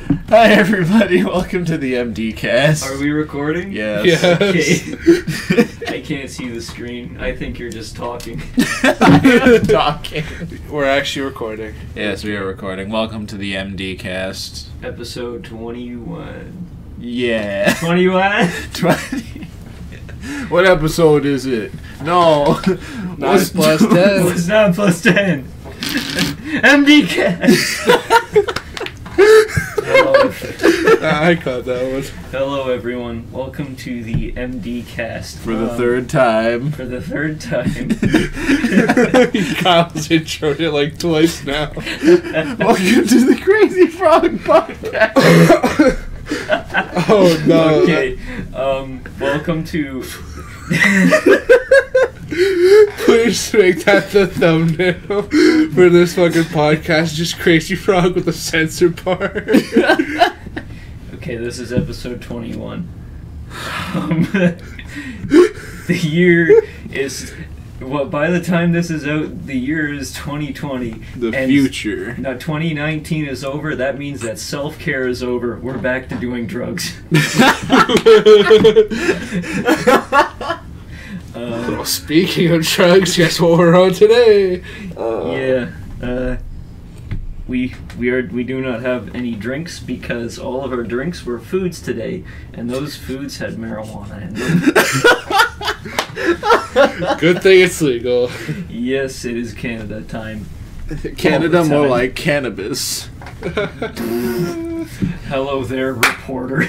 Hi everybody, welcome to the MD Cast. Are we recording? Yes. Okay. I can't see the screen. I think you're just talking. I am talking. We're actually recording. Yes, we are recording. Welcome to the MD Cast. Episode 21. Yeah. 21? 20. What episode is it? No. 9 plus 10. What's 9 plus 10? MD Cast! Hello. I caught that one. Hello, everyone. Welcome to the MD Cast. For the third time. For the third time. Kyle's introed it like twice now. Welcome to the Crazy Frog Podcast. Oh no. Okay. Welcome to. Please make that the thumbnail for this fucking podcast. Just Crazy Frog with a censor bar. Okay, this is episode 21. The year is. Well, by the time this is out, the year is 2020. The and future. Now, 2019 is over. That means that self-care is over. We're back to doing drugs. Well, speaking of drugs, guess what we're on today? We do not have any drinks because all of our drinks were foods today, and those foods had marijuana in them. Good thing it's legal. Yes, it is Canada time. Canada, All the more time. like cannabis. Hello there, reporter.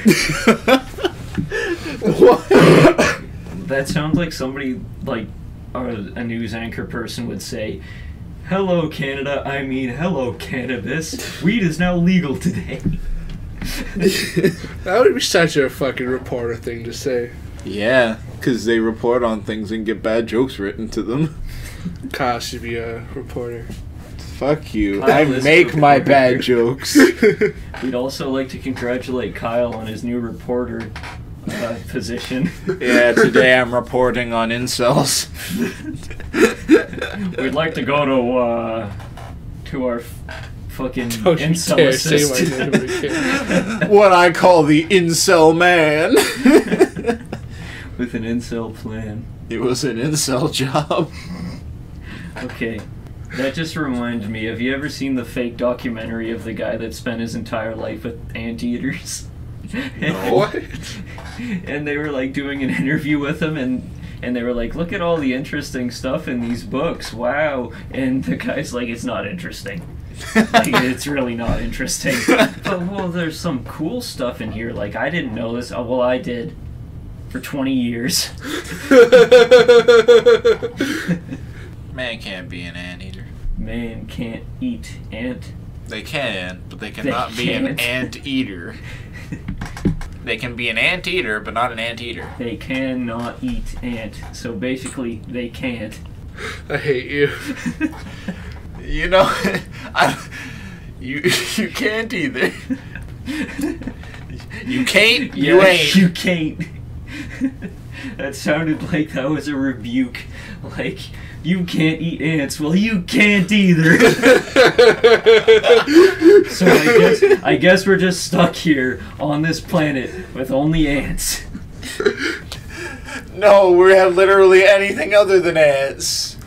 What? That sounds like somebody, like, a news anchor person would say, "Hello, Canada, I mean, hello, cannabis. Weed is now legal today." That would be such a fucking reporter thing to say. Yeah, because they report on things and get bad jokes written to them. Kyle should be a reporter. Fuck you. Kyle I is make a my reporter. bad jokes. We'd also like to congratulate Kyle on his new reporter position. Yeah, today I'm reporting on incels. We'd like to go to our fucking Don't you incel dare say assist. my name again. What I call the incel man. With an incel plan. It was an incel job. Okay, that just reminded me. Have you ever seen the fake documentary of the guy that spent his entire life with anteaters? What? And they were like doing an interview with him, and they were like, "Look at all the interesting stuff in these books. Wow!" And the guy's like, "It's not interesting. Like, it's really not interesting." But well, there's some cool stuff in here. Like, I didn't know this. Oh, well, I did. For 20 years. Man can't be an anteater. Man can't eat ant. They can, but they They cannot be an can't. anteater. They can be an anteater, but not an anteater. They cannot eat ant. So basically, they can't. I hate you. You know, you can't either. You can't. You ain't. You can't. That sounded like that was a rebuke. Like, you can't eat ants. Well, you can't either. So I guess we're just stuck here on this planet with only ants. No, we have literally anything other than ants.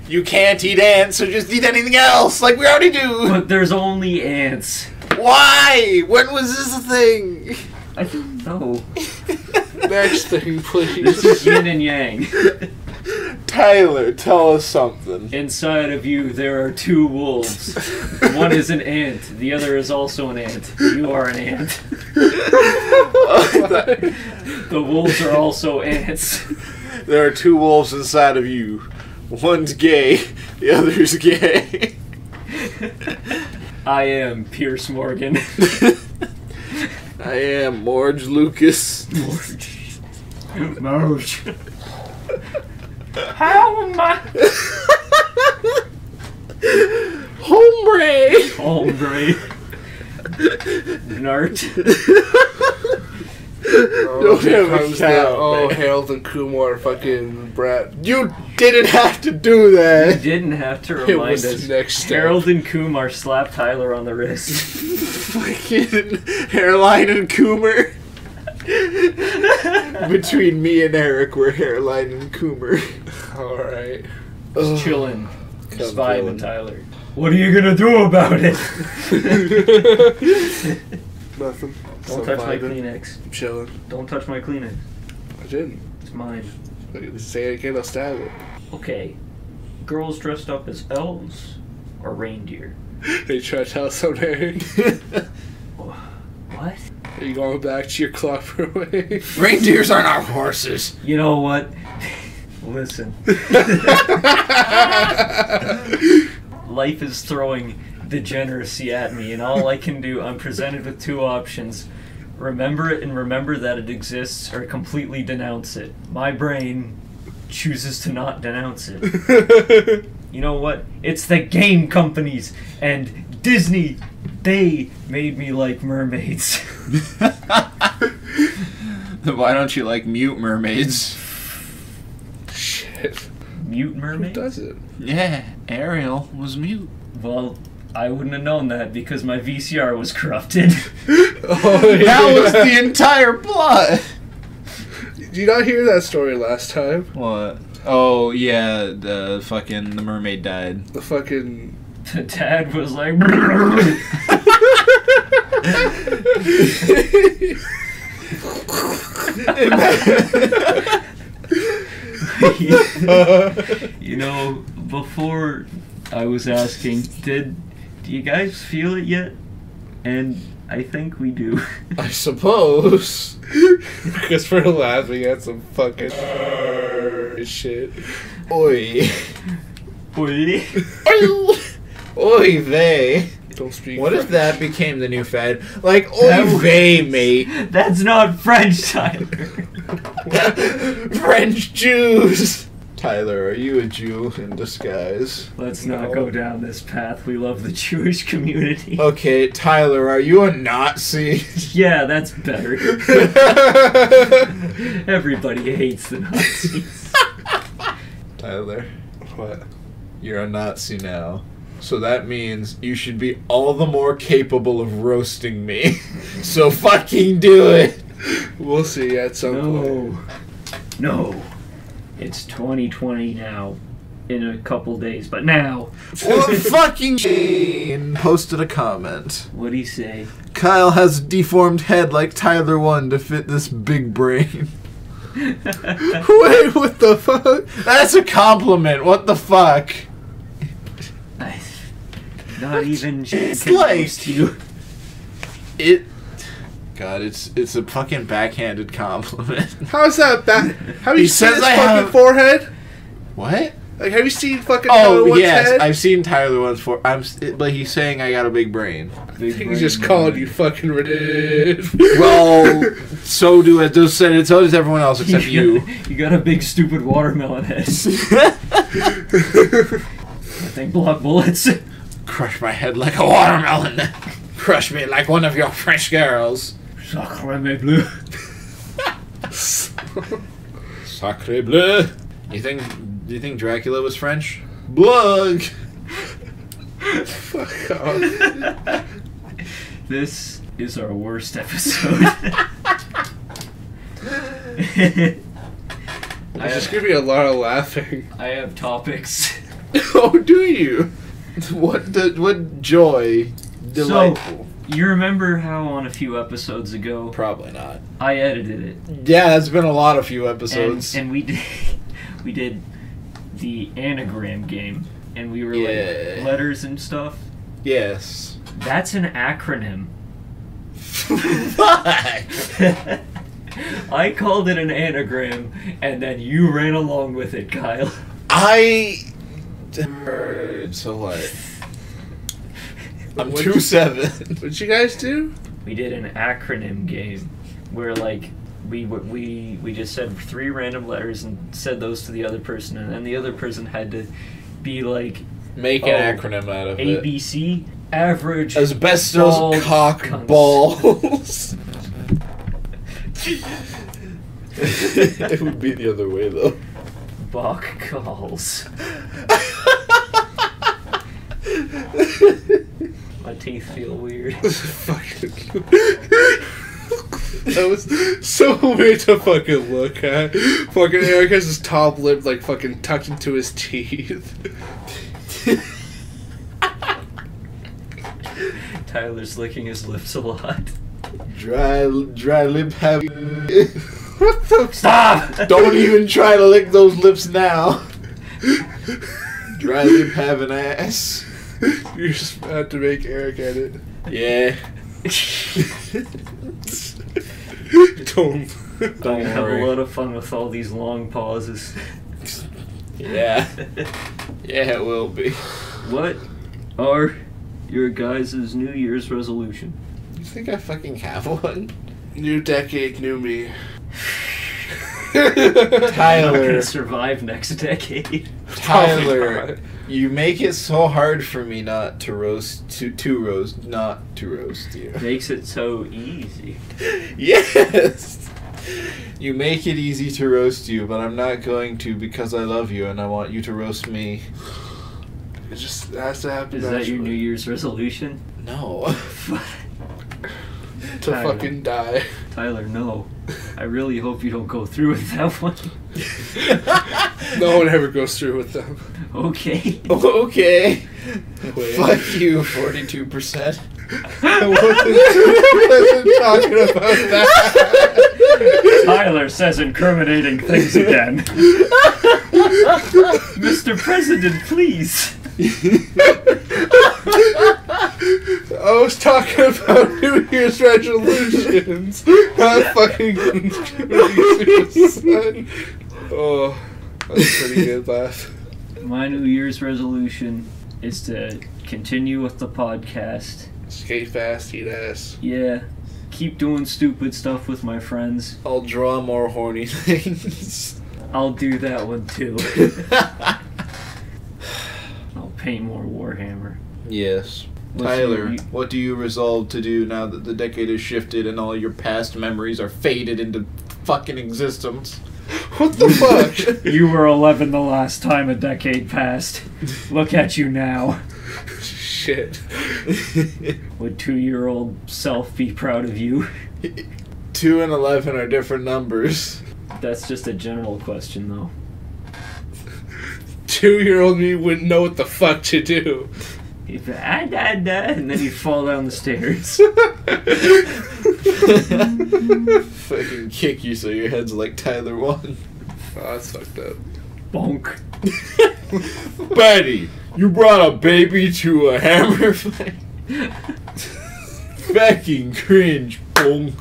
You can't eat ants, so just eat anything else, like we already do. But there's only ants. Why? When was this a thing? I don't know. Next thing, This please. is yin and yang. Tyler, tell us something. Inside of you, there are two wolves. One is an ant. The other is also an ant. You are an ant. The wolves are also ants. There are two wolves inside of you. One's gay, the other's gay. I am Pierce Morgan. I am Morge Lucas. Marge. How am I? Hombre! Hombre. Nart. Don't here have a comes cow, man. Harold and Kumar fucking brat. You didn't have to do You that. didn't have to It remind was us. the next step. Harold and Kumar slapped Tyler on the wrist. Fucking hairline and Coomer. Between me and Eric, we're hairline and Coomer. Alright. Just chilling. Just Come vibing, chilling. Tyler. What are you gonna do about it? Nothing. Don't touch my Kleenex. I'm chilling. Don't touch my Kleenex. I didn't. It's mine. Say it again, I'll stab it. Okay. Girls dressed up as elves or reindeer? They try to tell us something. What? Are you going back to your clopper way? Reindeers aren't our horses. You know what? Listen. Life is throwing degeneracy at me, and all I can do, I'm presented with two options. Remember it and remember that it exists, or completely denounce it. My brain chooses to not denounce it. You know what? It's the game companies and Disney. They made me like mermaids. Why don't you like mute mermaids? Shit. Mute Who mermaids? does it? Yeah, Ariel was mute. Well, I wouldn't have known that because my VCR was corrupted. Oh, yeah. That was the entire plot. Did you not hear that story last time? What? Oh yeah, the mermaid died. The fucking... The dad was like, you know, before I was asking, do you guys feel it yet? And I think we do. I suppose. Because we're laughing at some fucking shit. Oi. Oi. Oi vey. Don't speak What if French. that became the new fad? Like, That oy was- vey, mate. That's not French, Tyler. French Jews. Tyler, are you a Jew in disguise? Let's not No. go down this path. We love the Jewish community. Okay, Tyler, are you a Nazi? Yeah, that's better. Everybody hates the Nazis. Tyler, What? you're a Nazi now. So that means you should be all the more capable of roasting me. So fucking do it. We'll see at some point. No. No. It's 2020 now. In a couple days, but now. Well, fucking Shane posted a comment. What'd he say? Kyle has a deformed head like Tyler 1 to fit this big brain. Wait, what the fuck? That's a compliment. What the fuck? Not even It's can like- roast you. It. God, it's a fucking backhanded compliment. How's that bad? Have He you seen says his I fucking have- forehead? What? Like, have you seen fucking Tyler Oh Wood's yes, head? I've seen Tyler once for. But he's saying I got a big brain. I think he's just calling you fucking ridiculous. Well, so does everyone else except you. You got a big stupid watermelon head. I think block bullets. Crush my head like a watermelon. Crush me like one of your French girls. Sacre bleu. Sacre bleu. Do you think Dracula was French? Blug. Fuck off. This is our worst episode. There's just gonna be a lot of laughing. I have topics. Oh, do you? What joy. Delightful. You remember how on a few episodes ago Probably not. I edited it, Yeah, that's been a lot of few episodes. and we did the anagram game, and we were Yeah. like letters and stuff. Yes. That's an acronym. Fuck. I called it an anagram, and then you ran along with it, Kyle. So what? I'm What'd 2'7". What'd you guys do? We did an acronym game where like we just said 3 random letters and said those to the other person, and then the other person had to be like Make an acronym out of it. ABC, average, Asbestos bald cock cunts. balls. It would be the other way though. Bach calls. My teeth feel weird. Fucking. That was so weird to fucking look at. Fucking Eric has his top lip like fucking tucked into his teeth. Tyler's licking his lips a lot. Dry lip have. What the Stop! Don't even try to lick those lips now. Dry lip have an ass. You just had to make Eric edit. Yeah. Don't. I'm gonna have a lot of fun with all these long pauses. Yeah. Yeah, it will be. What are your guys' New Year's resolution? You think I fucking have one? New decade, new me. I'm not Tyler. gonna survive next decade. Tyler, you make it so hard for me not to roast you. Makes it so easy. Yes. You make it easy to roast you, but I'm not going to because I love you and I want you to roast me. It just has to happen. Is that your naturally. New Year's resolution? No. To Tyler. fucking die. Tyler, no. I really hope you don't go through with that one. No one ever goes through with them. Okay. Okay. Wait. Fuck you, 42%. I wasn't talking about that. Tyler says incriminating things again. Mr. President, please. I was talking about New Year's resolutions, not fucking committing suicide. Oh, that's a pretty good laugh. My New Year's resolution is to continue with the podcast. Skate fast, eat ass. Yeah. Keep doing stupid stuff with my friends. I'll draw more horny things. I'll do that one too. I'll paint more Warhammer. Yes. What's Tyler, your- what do you resolve to do now that the decade has shifted and all your past memories are faded into fucking existence? What the fuck? You were 11 the last time a decade passed. Look at you now. Shit. Would 2-year-old self be proud of you? 2 and 11 are different numbers. That's just a general question, though. 2-year-old me wouldn't know what the fuck to do. He'd be, ah, da, da, and then he'd fall down the stairs. Fucking kick you so your head's like Tyler 1. Oh, that's fucked up. Bonk. Betty, you brought a baby to a hammer fight? Fucking cringe, bonk.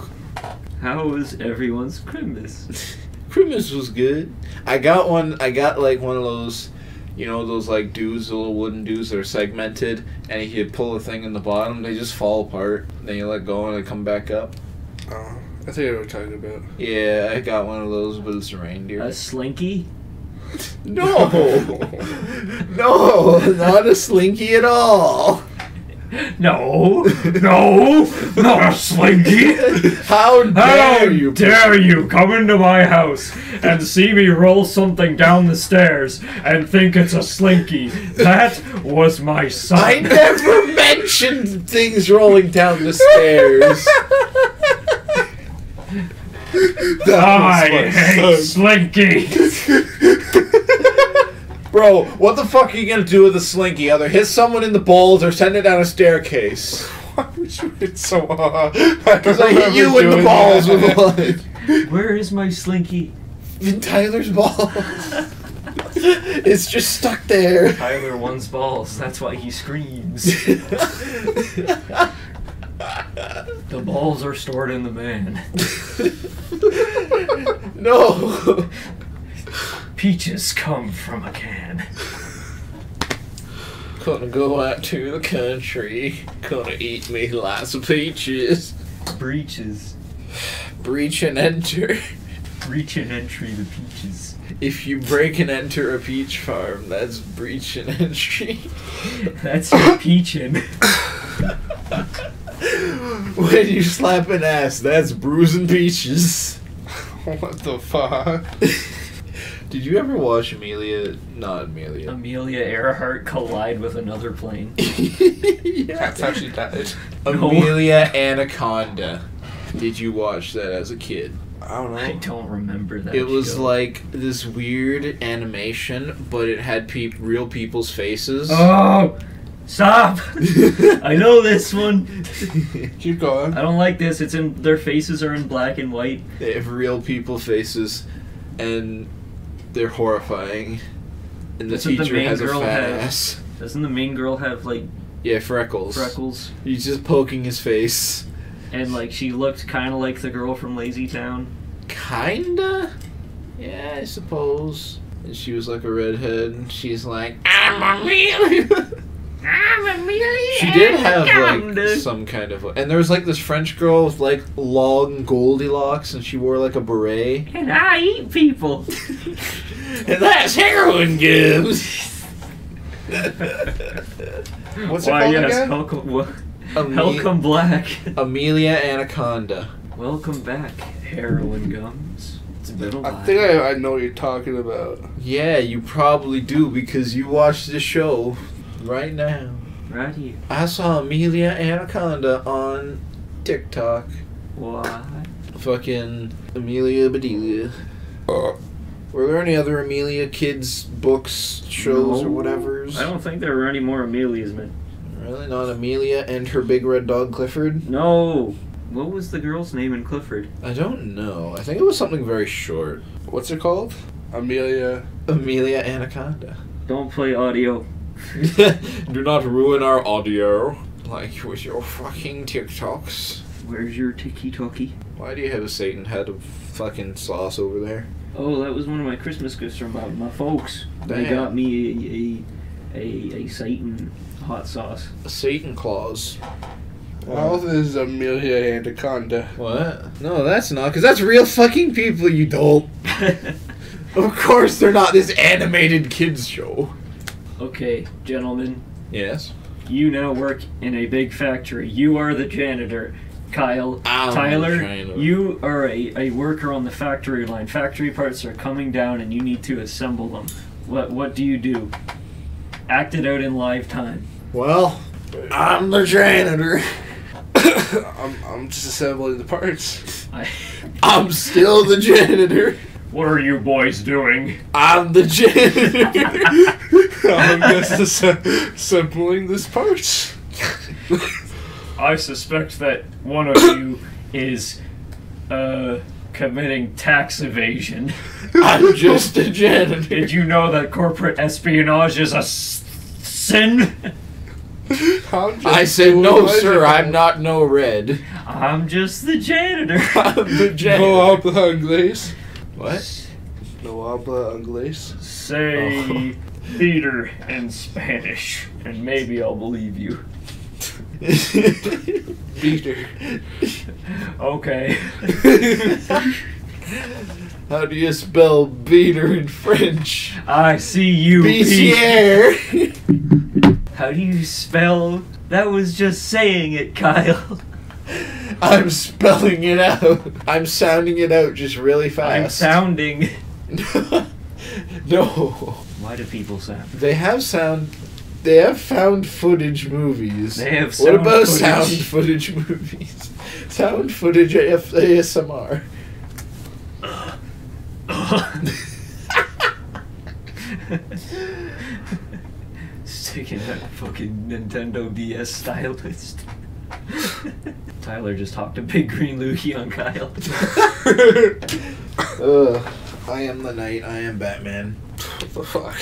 How was everyone's Christmas? Christmas was good. I got like one of those, you know, those like dudes, the little wooden dudes that are segmented, and you pull a thing in the bottom, they just fall apart. Then you let go and they come back up. Oh, I think I know what you're talking about. Yeah, I got one of those, but it's a reindeer. A slinky? No! No, not a slinky at all. No, no, not a slinky. How dare you? dare you come into my house and see me roll something down the stairs and think it's a slinky? That was my son. I never mentioned things rolling down the stairs. I hate slinkies. Bro, what the fuck are you gonna do with a slinky? Either hit someone in the balls or send it down a staircase. Why would you hit so hard? Because I hit you in the balls with one. Where is my slinky? In Tyler's balls. It's just stuck there. Tyler wants balls. That's why he screams. The balls are stored in the man. No. Peaches come from a can. Gonna go out to the country. Gonna eat me lots of peaches. Breaches. Breach and enter. Breach and entry the peaches. If you break and enter a peach farm, that's breach and entry. That's your peachin'. When you slap an ass, that's bruising peaches. What the fuck? Did you ever watch Amelia? Not Amelia. Amelia Earhart collide with another plane. Yeah. That's how she died. Amelia Anaconda. Did you watch that as a kid? I don't I know. don't remember that. It was show. like this weird animation, but it had real people's faces. Oh, stop! I know this one. Keep going. I don't like this. It's in their faces are in black and white. They have real people faces, and they're horrifying. And the Doesn't the teacher main has a girl fat have- ass. Doesn't the main girl have like Yeah, freckles. freckles? He's just poking his face. And like she looked kind of like the girl from Lazy Town. Kinda? Yeah, I suppose. And she was like a redhead, and she's like, I'm Amelia! I'm Amelia. She did have like Anaconda. some kind of, and there was like this French girl with like long Goldilocks, and she wore like a beret. And I eat people. And that's heroin gives. What's it Why called yes, again? Welcome Black. Amelia Anaconda. Welcome back, heroin gums. It's been a while. I think I know what you're talking about. Yeah, you probably do because you watched this show right now. Right here. I saw Amelia Anaconda on TikTok. Why? Fucking Amelia Bedelia. Were there any other Amelia kids books, shows, or No. whatevers? I don't think there were any more Amelias, man. Really? Not Amelia and her big red dog Clifford? No. What was the girl's name in Clifford? I don't know. I think it was something very short. What's it called? Amelia. Amelia Anaconda. Don't play audio. Do not ruin our audio. Like with your fucking TikToks. Where's your tiki-toki? Why do you have a Satan head of fucking sauce over there? Oh, that was one of my Christmas gifts from my folks. They Damn. got me a Satan hot sauce. A Satan claws. How is Amelia Anaconda? What? No, that's not, because that's real fucking people, you dolt. Of course they're not this animated kids show. Okay, gentlemen, Yes? you now work in a big factory. You are the janitor. Kyle, I'm Tyler, the janitor. you are a worker on the factory line. Factory parts are coming down and you need to assemble them. What do you do? Act it out in live time. Well, I'm the janitor. I'm just assembling the parts. I'm still the janitor. What are you boys doing? I'm the janitor. I'm just assembling this parts. I suspect that one of you is committing tax evasion. I'm just a janitor. Did you know that corporate espionage is a sin? I said, no, sir, I'm not no red. I'm just the janitor. I'm the No janitor. habla inglés. What? No habla inglés. Say theater in Spanish, and maybe I'll believe you. Beater. Okay. How do you spell beater in French? I see you. Bisiere. How do you spell? That was just saying it, Kyle. I'm spelling it out. I'm sounding it out just really I'm fast. sounding. No. Why do people sound? They have found footage movies. They have What sound about footage. sound footage movies? Sound footage ASMR. Sticking that fucking Nintendo DS stylist. Tyler just talked a big green loogie on Kyle. Ugh. I am the knight. I am Batman. What the fuck?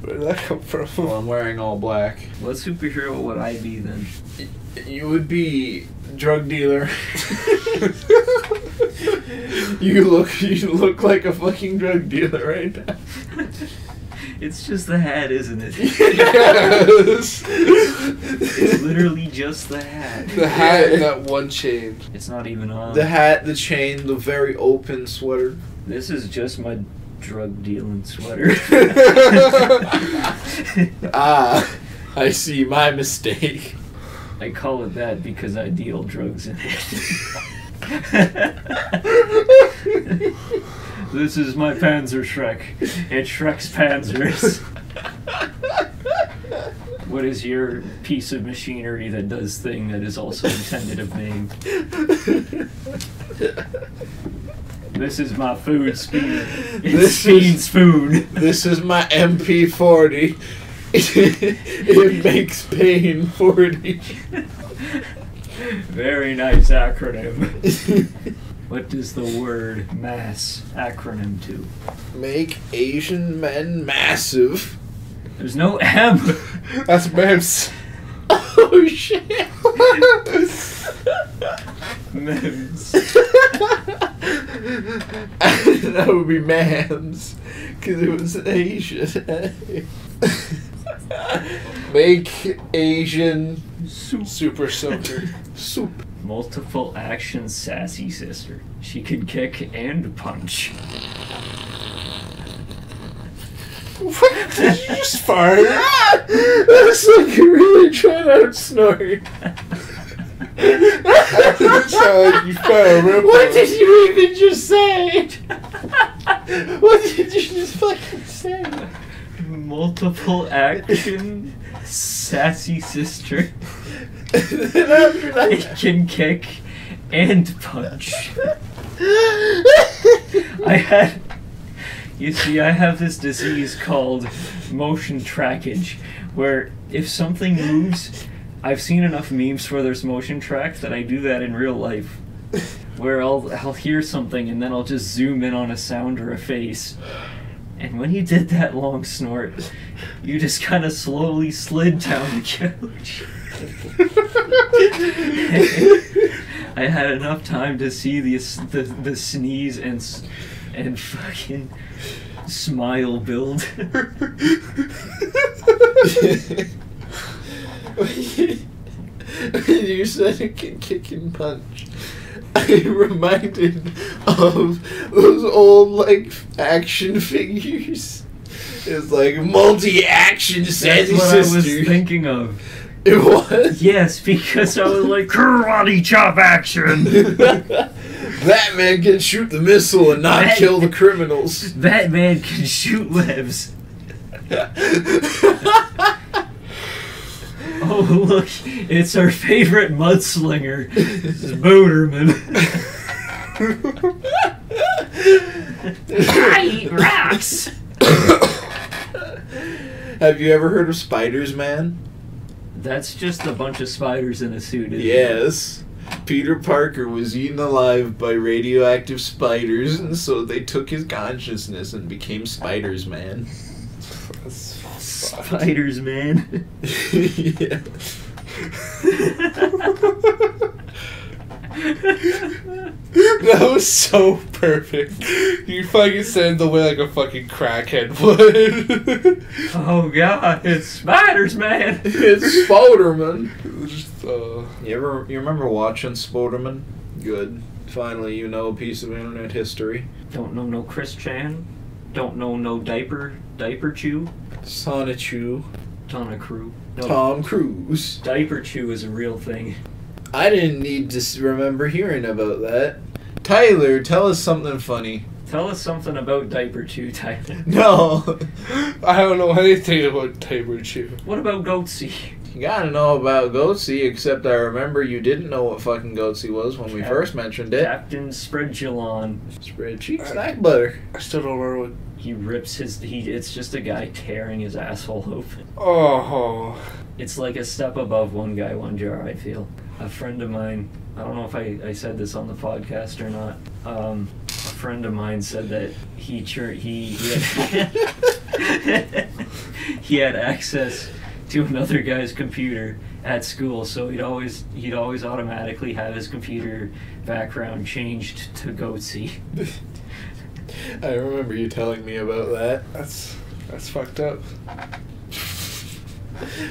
Where did that come from? Well, I'm wearing all black. What superhero would I be then? You would be drug dealer. You look like a fucking drug dealer right now. It's just the hat, isn't it? Yes. It's literally just the hat. The hat and that one chain. It's not even on. The hat, the chain, the very open sweater. This is just my drug dealing sweater. Ah, I see my mistake. I call it that because I deal drugs in it. This is my Panzer Shrek. It Shrek's Panzers. What is your piece of machinery that does thing that is also intended of name? This is my food spoon. It speeds food. This is my MP40. It makes pain 40. Very nice acronym. What does the word mass acronym to? Make Asian men massive. There's no M. That's MEMS. Oh shit. Mems. That would be Mams, because it was an Asian. Make Asian Super Soaker. soup. Multiple action sassy sister. She could kick and punch. What? Did you just fart? That's like you're really trying to snort. That's how you fart. What did you even just say? What did you just fucking say? Multiple action sassy sister. Then after I that, can kick and punch. You see, I have this disease called motion trackage, where if something moves, I've seen enough memes where there's motion track that I do that in real life. Where I'll hear something and then I'll just zoom in on a sound or a face. And when you did that long snort, you just kind of slowly slid down the couch. I had enough time to see the sneeze and fucking smile build. You said it can kick and punch. I reminded of those old like action figures. It's like multi-action sassy That's what I was sister. thinking of. It was. Yes, because I was like, karate chop action. That man can shoot the missile and not kill the criminals. That man can shoot webs. Oh, look, it's our favorite mudslinger. This is Boderman. I eat rocks. Have you ever heard of Spiders Man? That's just a bunch of spiders in a suit, isn't it? Yes. Peter Parker was eaten alive by radioactive spiders, and so they took his consciousness and became Spiders Man. Spiders, man. Yeah. That was so perfect. You fucking said the way like a fucking crackhead would. Oh god, it's spiders, man. It's Spoderman. Just, You remember watching Spoderman? Good. Finally, you know a piece of internet history. Don't know no Chris Chan. Don't know no diaper chew. Sonichu. Tona Crew. No, Tom Cruise. diaper chew is a real thing. I didn't need to remember hearing about that. Tyler, tell us something funny. Tell us something about diaper chew, Tyler. No. I don't know anything about Tabor Chew. What about Goatsy? You gotta know about Goatsy, except I remember you didn't know what fucking Goatsy was when we first mentioned it. Captain Spreadulon. Spread cheek snack butter. I still don't remember what. He rips it's just a guy tearing his asshole open. Oh. It's like a step above One Guy, One Jar, I feel. A friend of mine, I don't know if I said this on the podcast or not, a friend of mine said that he had, he had access to another guy's computer at school, so he'd always automatically have his computer background changed to Goatsy. I remember you telling me about that. That's fucked up.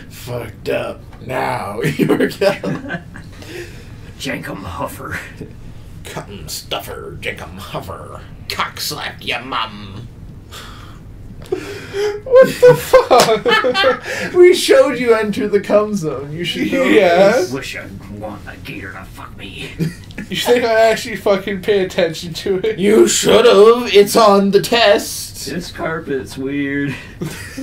Fucked up. Now you're going. Jankum Huffer. Cotton stuffer, Jacob Huffer. Cock slapped your mum. What the fuck? We showed you Enter the Cum Zone. You should know. Yeah. this. Wish I'd want a gator to fuck me. You think I actually fucking pay attention to it? You should have. It's on the test. This carpet's weird. Have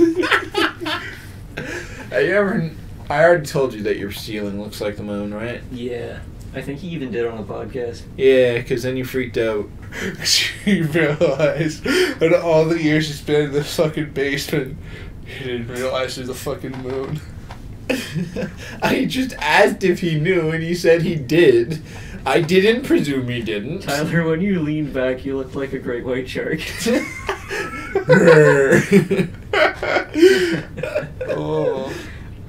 you ever? I already told you that your ceiling looks like the moon, right? Yeah. I think he even did on a podcast. Yeah, because then you freaked out. You realize in all the years he's been in this fucking basement, he didn't realize there's a fucking moon. I just asked if he knew, and he said he did. I didn't presume he didn't. Tyler, when you leaned back, you looked like a great white shark. Oh.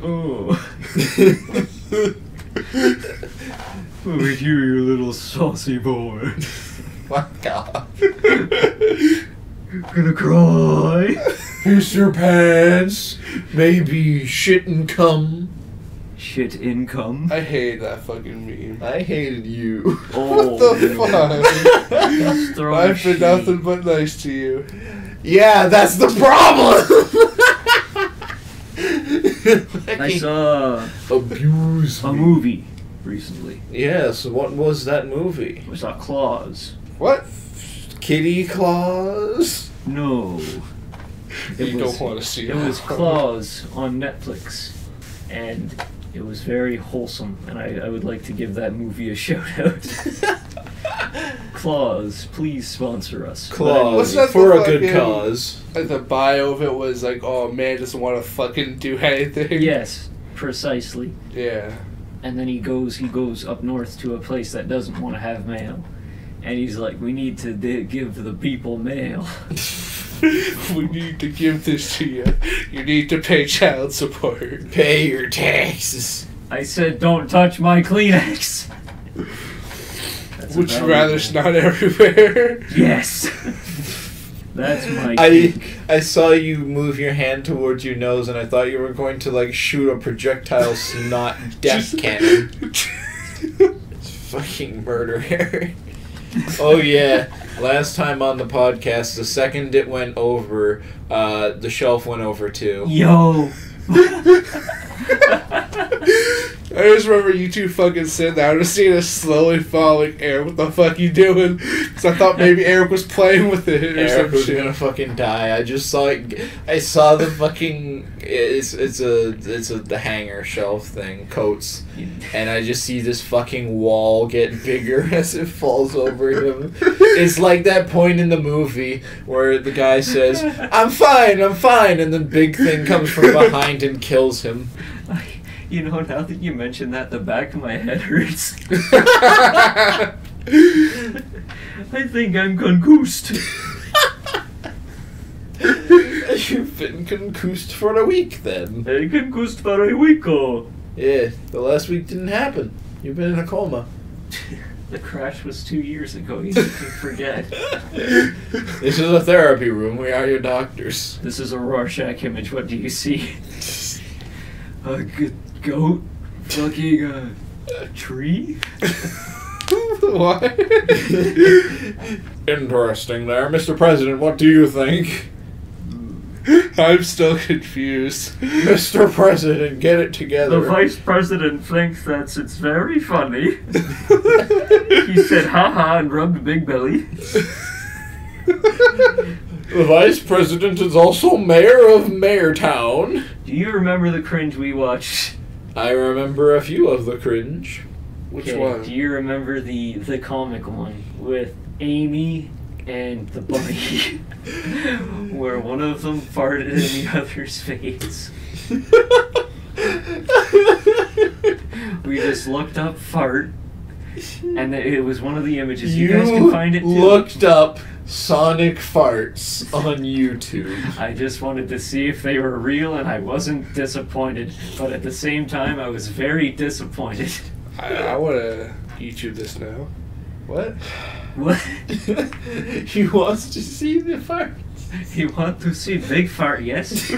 Oh. Over here, you little saucy boy. My God. Gonna cry. Here's your pants. Maybe shit and cum. Shit income. I hate that fucking meme. I hated you. What the fuck? Throwing I've been shade. nothing but nice to you. Yeah, that's the problem. I saw abuse a me. movie recently. Yes, what was that movie? I saw Claws. What? Kitty Claus? No. You don't want to see It was Claws on Netflix. And it was very wholesome. And I would like to give that movie a shout out. Claws, please sponsor us. Claus, What's that for the a good fucking- cause. Like the bio of it was like, oh man doesn't want to fucking do anything. Yes, precisely. Yeah. And then he goes up north to a place that doesn't want to have mail. And he's like, we need to give the people mail. We need to give this to you. You need to pay child support. Pay your taxes. I said, don't touch my Kleenex. That's Would you about rather it. it's not everywhere? Yes. That's my I take. I saw you move your hand towards your nose, and I thought you were going to like shoot a projectile snot death Just- cannon. It's fucking murder, Harry. Oh yeah, last time on the podcast, the second it went over, the shelf went over too. Yo. I just remember you two fucking sitting there. I was seeing us slowly falling. Eric, what the fuck you doing? Because I thought maybe Eric was playing with it or Eric some was shit. gonna fucking die. I just saw it. I saw the fucking. It's the hanger shelf thing, coats, and I just see this fucking wall get bigger as it falls over him. It's like that point in the movie where the guy says, I'm fine," and the big thing comes from behind and kills him. You know, now that you mention that, the back of my head hurts. I think I'm concussed. You've been concussed for a week then. Concussed for a weeko. Yeah, the last week didn't happen. You've been in a coma. The crash was 2 years ago. You can forget. This is a therapy room. We are your doctors. This is a Rorschach image. What do you see? A goat fucking a tree? What? Interesting there. Mr. President, what do you think? I'm still confused. Mr. President, get it together. The vice president thinks that it's very funny. He said haha and rubbed a big belly. The vice president is also mayor of Mayortown. Do you remember the cringe we watched? I remember a few of the cringe. Which Okay, one? do you remember the comic one with Amy and the bunny? Where one of them farted in the other's face. We just looked up fart, and it was one of the images. You guys can find it too. looked up Sonic farts on YouTube. I just wanted to see if they were real, and I wasn't disappointed. But at the same time, I was very disappointed. I want to YouTube this now. What? What? He wants to see the farts. You want to see big fart? Yes. You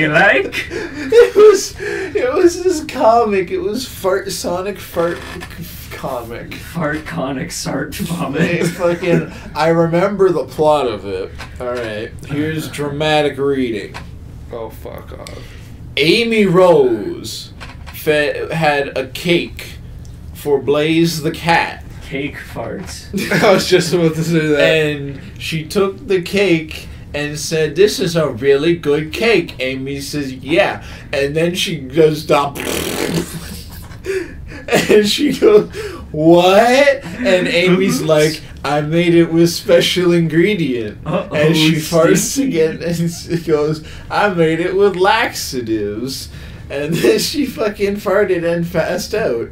like? It was this comic. It was Sonic fart comic. Fart conic sart They vomit. fucking. I remember the plot of it. Alright, here's dramatic reading. Oh, fuck off. Amy Rose had a cake for Blaze the cat. Cake farts. I was just about to say that. And she took the cake and said, "This is a really good cake." Amy says, "Yeah." And then she goes, "Stop." And she goes, "What?" And Amy's like, "I made it with special ingredient." Uh-oh, And she farts stinky. again and she goes, "I made it with laxatives." And then she fucking farted and passed out.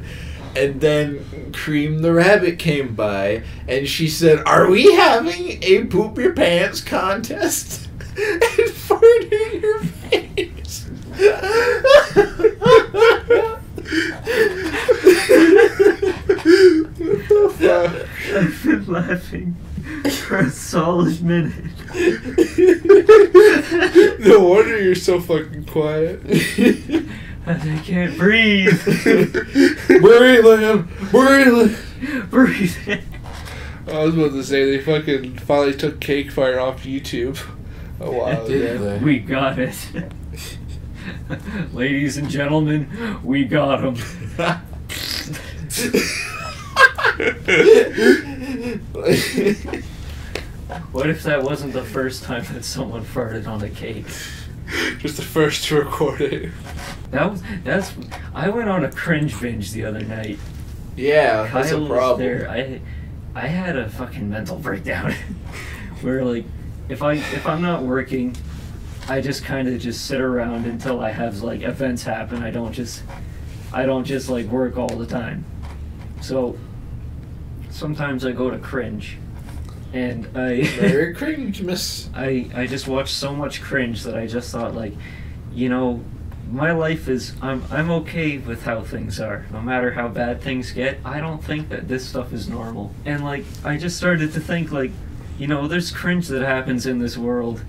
And then Cream the rabbit came by and she said, "Are we having a poop your pants contest?" And farted in your face. What the fuck? I've been laughing for a solid minute. No wonder you're so fucking quiet. I can't breathe. Breathing, breathing. Breathe. I was about to say they fucking finally took Cake Fire off YouTube a while Did ago. they? We got it. Ladies and gentlemen, we got him. What if that wasn't the first time that someone farted on a cake? Just the first to record it. I went on a cringe binge the other night. Yeah, that's Kyle a was problem. there. I had a fucking mental breakdown where like if I'm not working, I just kind of just sit around until I have like events happen. I don't just like work all the time. So sometimes I go to cringe, and Very cringe, miss. I just watched so much cringe that I just thought like, you know, my life is I'm okay with how things are. No matter how bad things get, I don't think that this stuff is normal. And like I just started to think like, you know, there's cringe that happens in this world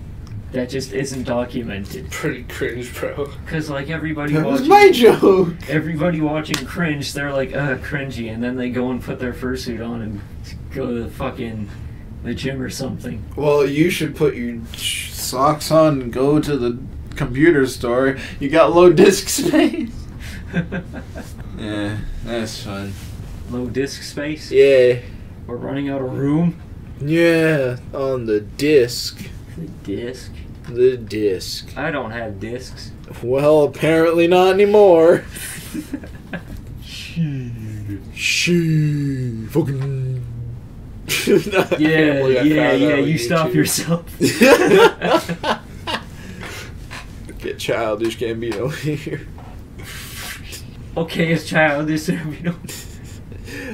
that just isn't documented. Pretty cringe, bro. Cause like everybody That was watching my joke. everybody watching cringe, they're like, cringy, and then they go and put their fursuit on and go to the gym or something. Well, you should put your socks on and go to the computer store. You got low disk space. Yeah, that's fun. Low disk space. Yeah. We're running out of room. Yeah, on the disc. The disc. The disc. I don't have discs. Well, apparently not anymore. She fucking. Yeah, I found that on you stop YouTube. yourself. Get childish Gambino here. Okay, it's childish, you know.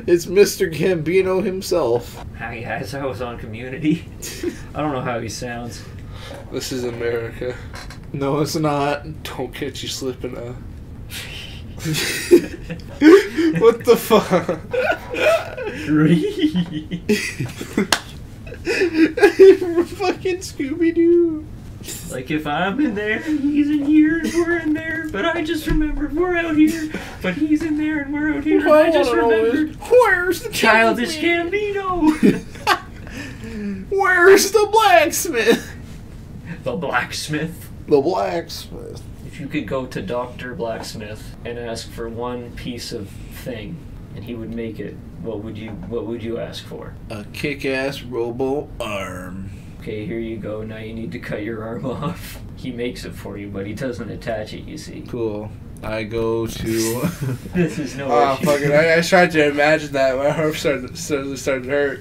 It's Mr. Gambino himself. Hi guys, I was on Community. I don't know how he sounds. This is America. No, it's not. Don't catch you slipping up. What the fuck? Fucking Scooby Doo. Like if I'm in there and he's in here and we're in there, but I just remembered we're out here, but he's in there and we're out here and I just remembered Where's the Childish caveman? Gambino. Where's the blacksmith? The blacksmith. The blacksmith. If you could go to Dr. Blacksmith and ask for one piece of thing and he would make it, what would you ask for? A kick-ass robo arm. Okay, here you go. Now you need to cut your arm off. He makes it for you, but he doesn't attach it, you see. Cool. I go to. This is no Oh, issue. fucking! I tried to imagine that. My heart started to hurt.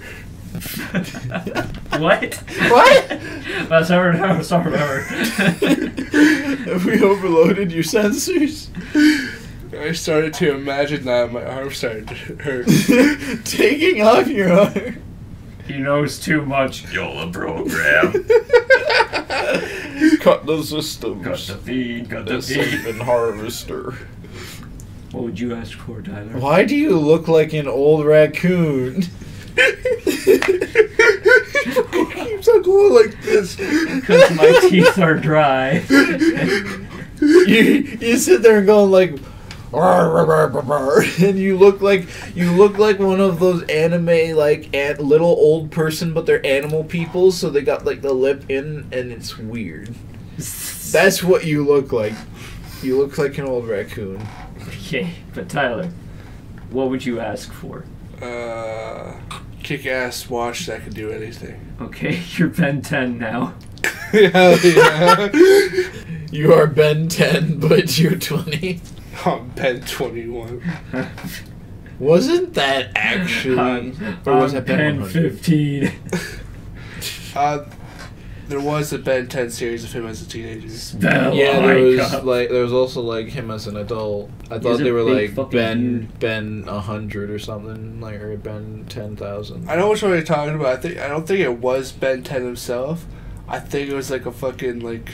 What? What? That's hard. Have we overloaded your sensors? I started to imagine that. My arm started to hurt. Taking off your arm. He knows too much. YOLA program. Cut the systems. Got the feed, got the The feed. semen harvester. What would you ask for, Tyler? Why do you look like an old raccoon? Keeps on going like this. Because my teeth are dry. You sit there and going like, and you look like one of those anime like little old person, but they're animal people, so they got like the lip in, and it's weird. That's what you look like. You look like an old raccoon. Okay, but Tyler, what would you ask for? Kick-ass watch that could do anything. Okay, you're Ben 10 now. Hell yeah. You are Ben 10, but you're 20. I'm Ben 21. Wasn't that actually... or was that Ben 100? 15. There was a Ben 10 series of him as a teenager. Spell Yeah, icon. there was also like him as an adult. I He thought has a they were big like fucking Ben 100 or something, like, or Ben 10,000. I know which one you're talking about. I don't think it was Ben 10 himself. I think it was like a fucking like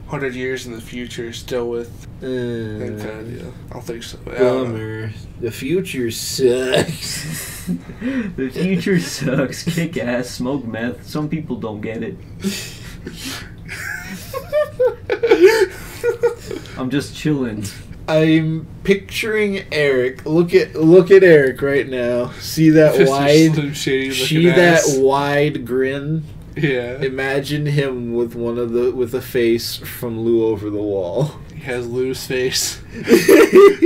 100 years in the future, still with Ben 10. Yeah, I don't think so. I don't know. Bummer. The future sucks. The future sucks. Kick ass, smoke meth. Some people don't get it. I'm just chilling. I'm picturing Eric. Look at Eric right now. See that Just wide? Slim Shady See looking that ass. wide grin? Yeah. Imagine him with with a face from Lou Over the Wall. He has Lou's face.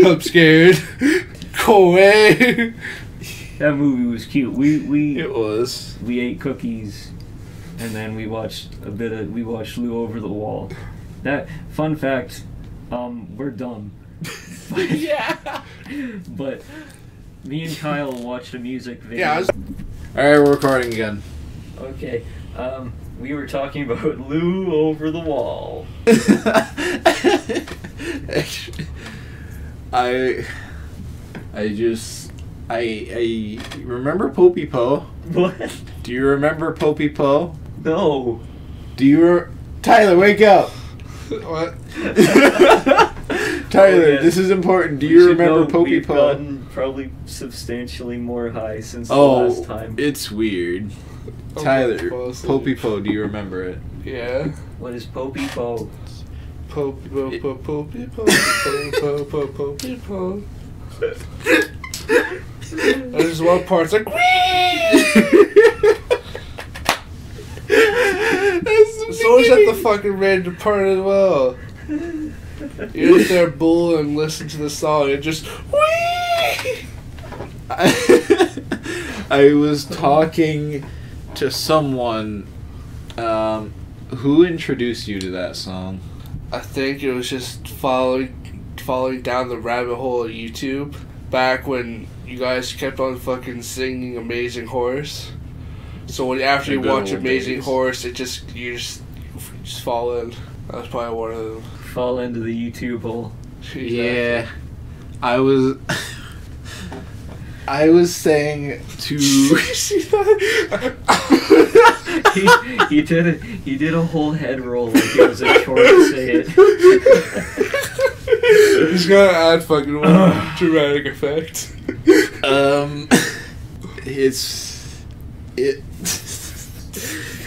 I'm scared. Go away. That movie was cute. We It was. ate cookies, and then we watched Lou Over the Wall. That fun fact, we're dumb. Yeah. But me and Kyle watched a music video. Yeah, I was- Alright, we're recording again. Okay. We were talking about Lou Over the Wall. Actually, I remember Popey Po. What? Do you remember Popey Po? No. Do you Tyler, wake up. What? Tyler, Oh, yeah. this is important. Do We you should remember know Popey we've Po? gotten probably substantially more high since the Oh, last time. it's weird. I'm Tyler, gonna fall asleep. Popey Po, do you remember it? Yeah. What is Popey Po? Popey po po popey po po po po popey po. There's one part it's like it's always at the fucking random part as well. You're just there bull and listen to the song and just I was talking to someone who introduced you to that song. I think it was just following down the rabbit hole of YouTube back when you guys kept on fucking singing Amazing Horse. So when after The you good watch old Amazing days. Horse, you just fall in. That was probably one of them. Fall into the YouTube hole. Yeah, I was saying to He did a whole head roll like it was a chore to say it. He's gonna add fucking one dramatic effect.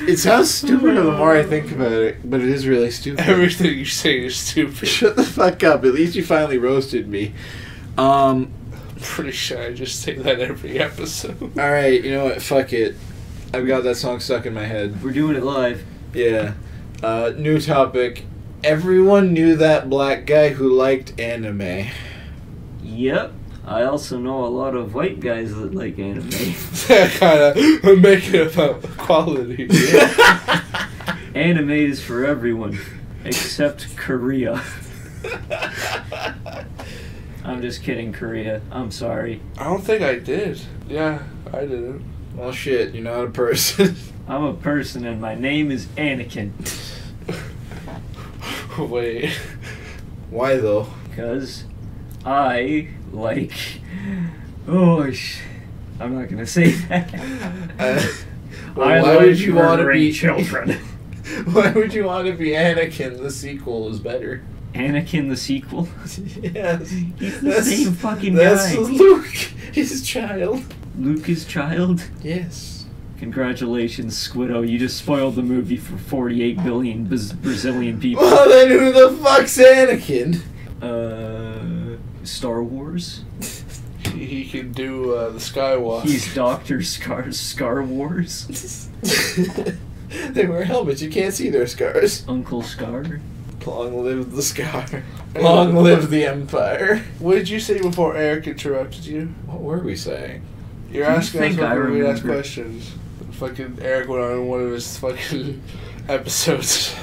It sounds stupider the more I think about it, but it is really stupid. Everything you say is stupid. Shut the fuck up. At least you finally roasted me. Pretty sure I just say that every episode. Alright, you know what? Fuck it. I've got that song stuck in my head. We're doing it live. Yeah. New topic. Everyone knew that black guy who liked anime. Yep. I also know a lot of white guys that like anime. That kind of make it about equality. Anime is for everyone, except Korea. I'm just kidding, Korea. I'm sorry. I don't think I did. Yeah, I didn't. Well, shit, you're not a person. I'm a person and my name is Anakin. Wait. Why though? Because I like... I'm not gonna say that. Well, I why like would you want to murdering be children. Why would you want to be Anakin? The sequel is better. Anakin the sequel? Yes. He's the same fucking That's guy. Luke, his child. Luke's child? Yes. Congratulations, Squiddo. You just spoiled the movie for 48 billion Brazilian people. Well, then who the fuck's Anakin? Star Wars. He can do the Skywalk. He's Dr. Scar Wars. They wear helmets. You can't see their scars. Uncle Scar. Long live the scar. Long live the Empire. What did you say before Eric interrupted you? What were we saying? You're asking us think I when we ask remember? questions. Fucking Eric went on one of his fucking episodes.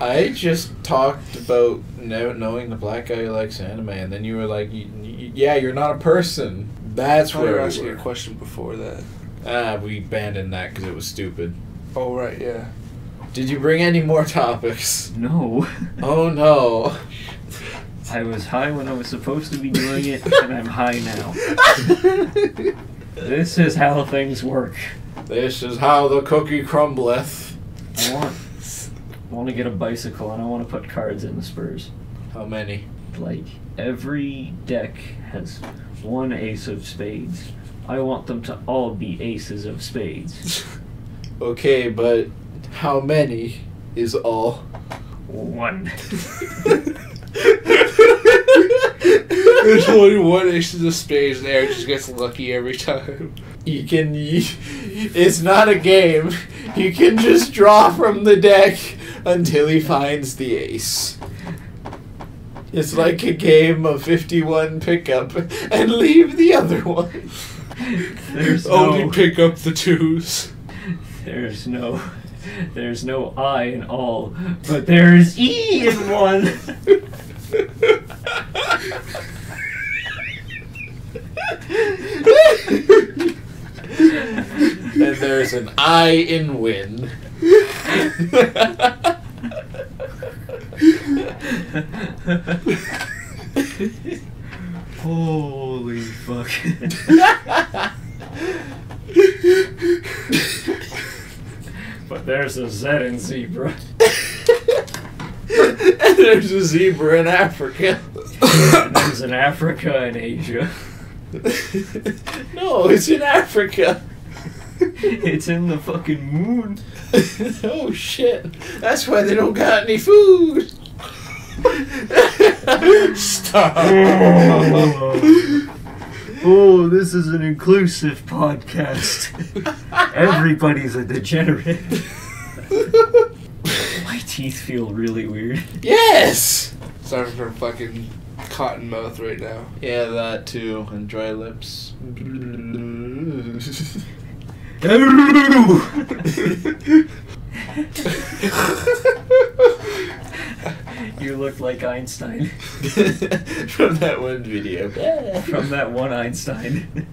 I just talked about knowing the black guy who likes anime, and then you were like, "Yeah, you're not a person." That's I thought you where were we asking were. a question before that. We abandoned that because it was stupid. Oh, right, yeah. Did you bring any more topics? No. Oh no. I was high when I was supposed to be doing it, and I'm high now. This is how things work. This is how the cookie crumbleth. I want to get a bicycle, and I want to put cards in the Spurs. How many? Like, every deck has one ace of spades. I want them to all be aces of spades. Okay, but how many is all? One. There's only one ace of spades, and Eric just gets lucky every time. It's not a game. You can just draw from the deck until he finds the ace. It's like a game of 51 pickup and leave the other one. There's Only no, pick up the twos. there's no I in all, but there's E in one. And there's an I in win. Holy fuck. But there's a Z in zebra. And there's a zebra in Africa. And there's an Africa and Asia. No, it's in Africa. It's in the fucking moon. Oh shit. That's why they don't got any food. Stop. Oh, this is an inclusive podcast. Everybody's a degenerate. My teeth feel really weird. Yes! Sorry for fucking cotton mouth right now. Yeah, that too. And dry lips. You look like Einstein. From that one video. From that one Einstein.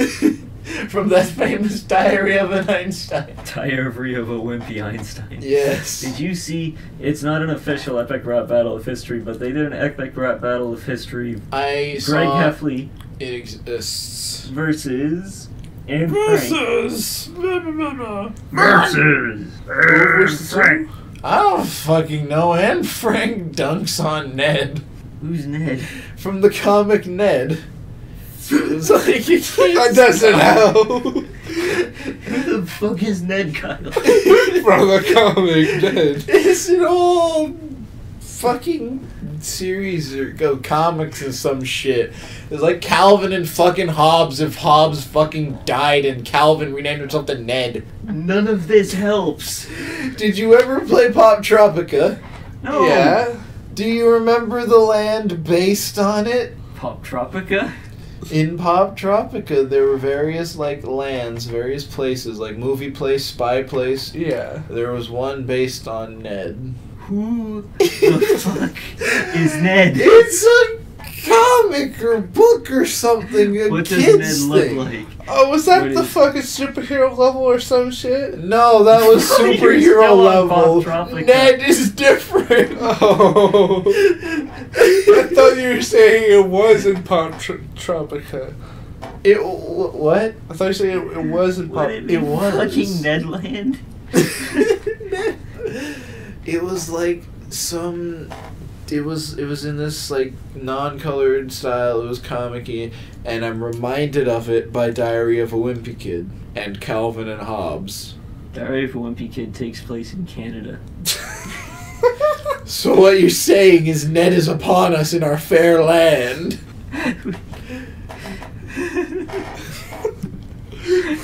From that famous Diary of an Einstein. Diary of a Wimpy Einstein. Yes. Did you see, it's not an official Epic Rap Battle of History, but they did an Epic Rap Battle of History. I Greg saw Heffley it exists. versus and Versus. Frank. I don't fucking know. And Frank dunks on Ned. Who's Ned? From the comic Ned. It's like you can't That doesn't know. Who the fuck is Ned Kyle? From the comic Ned. It's an old fucking series or comics or some shit. It's like Calvin and fucking Hobbes if Hobbes fucking died and Calvin renamed himself to Ned. None of this helps. Did you ever play Pop Tropica? No. Yeah. Do you remember the land based on it? Pop Tropica? In Pop Tropica, there were various like lands, various places, like movie place, spy place. Yeah. There was one based on Ned. Who the fuck is Ned? It's a comic or book or something. A What does kid's Ned look thing. like? Oh, was that What the is- fucking superhero level or some shit? No, that was You're superhero still on level. Pop Tropica. Ned is different. Oh. I thought you were saying it was in Pop Tropica. What? I thought you were saying it was in Pop. Would it be It was. fucking Nedland? It was like some. It was in this like non-colored style. It was comic-y, and I'm reminded of it by Diary of a Wimpy Kid and Calvin and Hobbes. Diary of a Wimpy Kid takes place in Canada. So what you're saying is Ned is upon us in our fair land.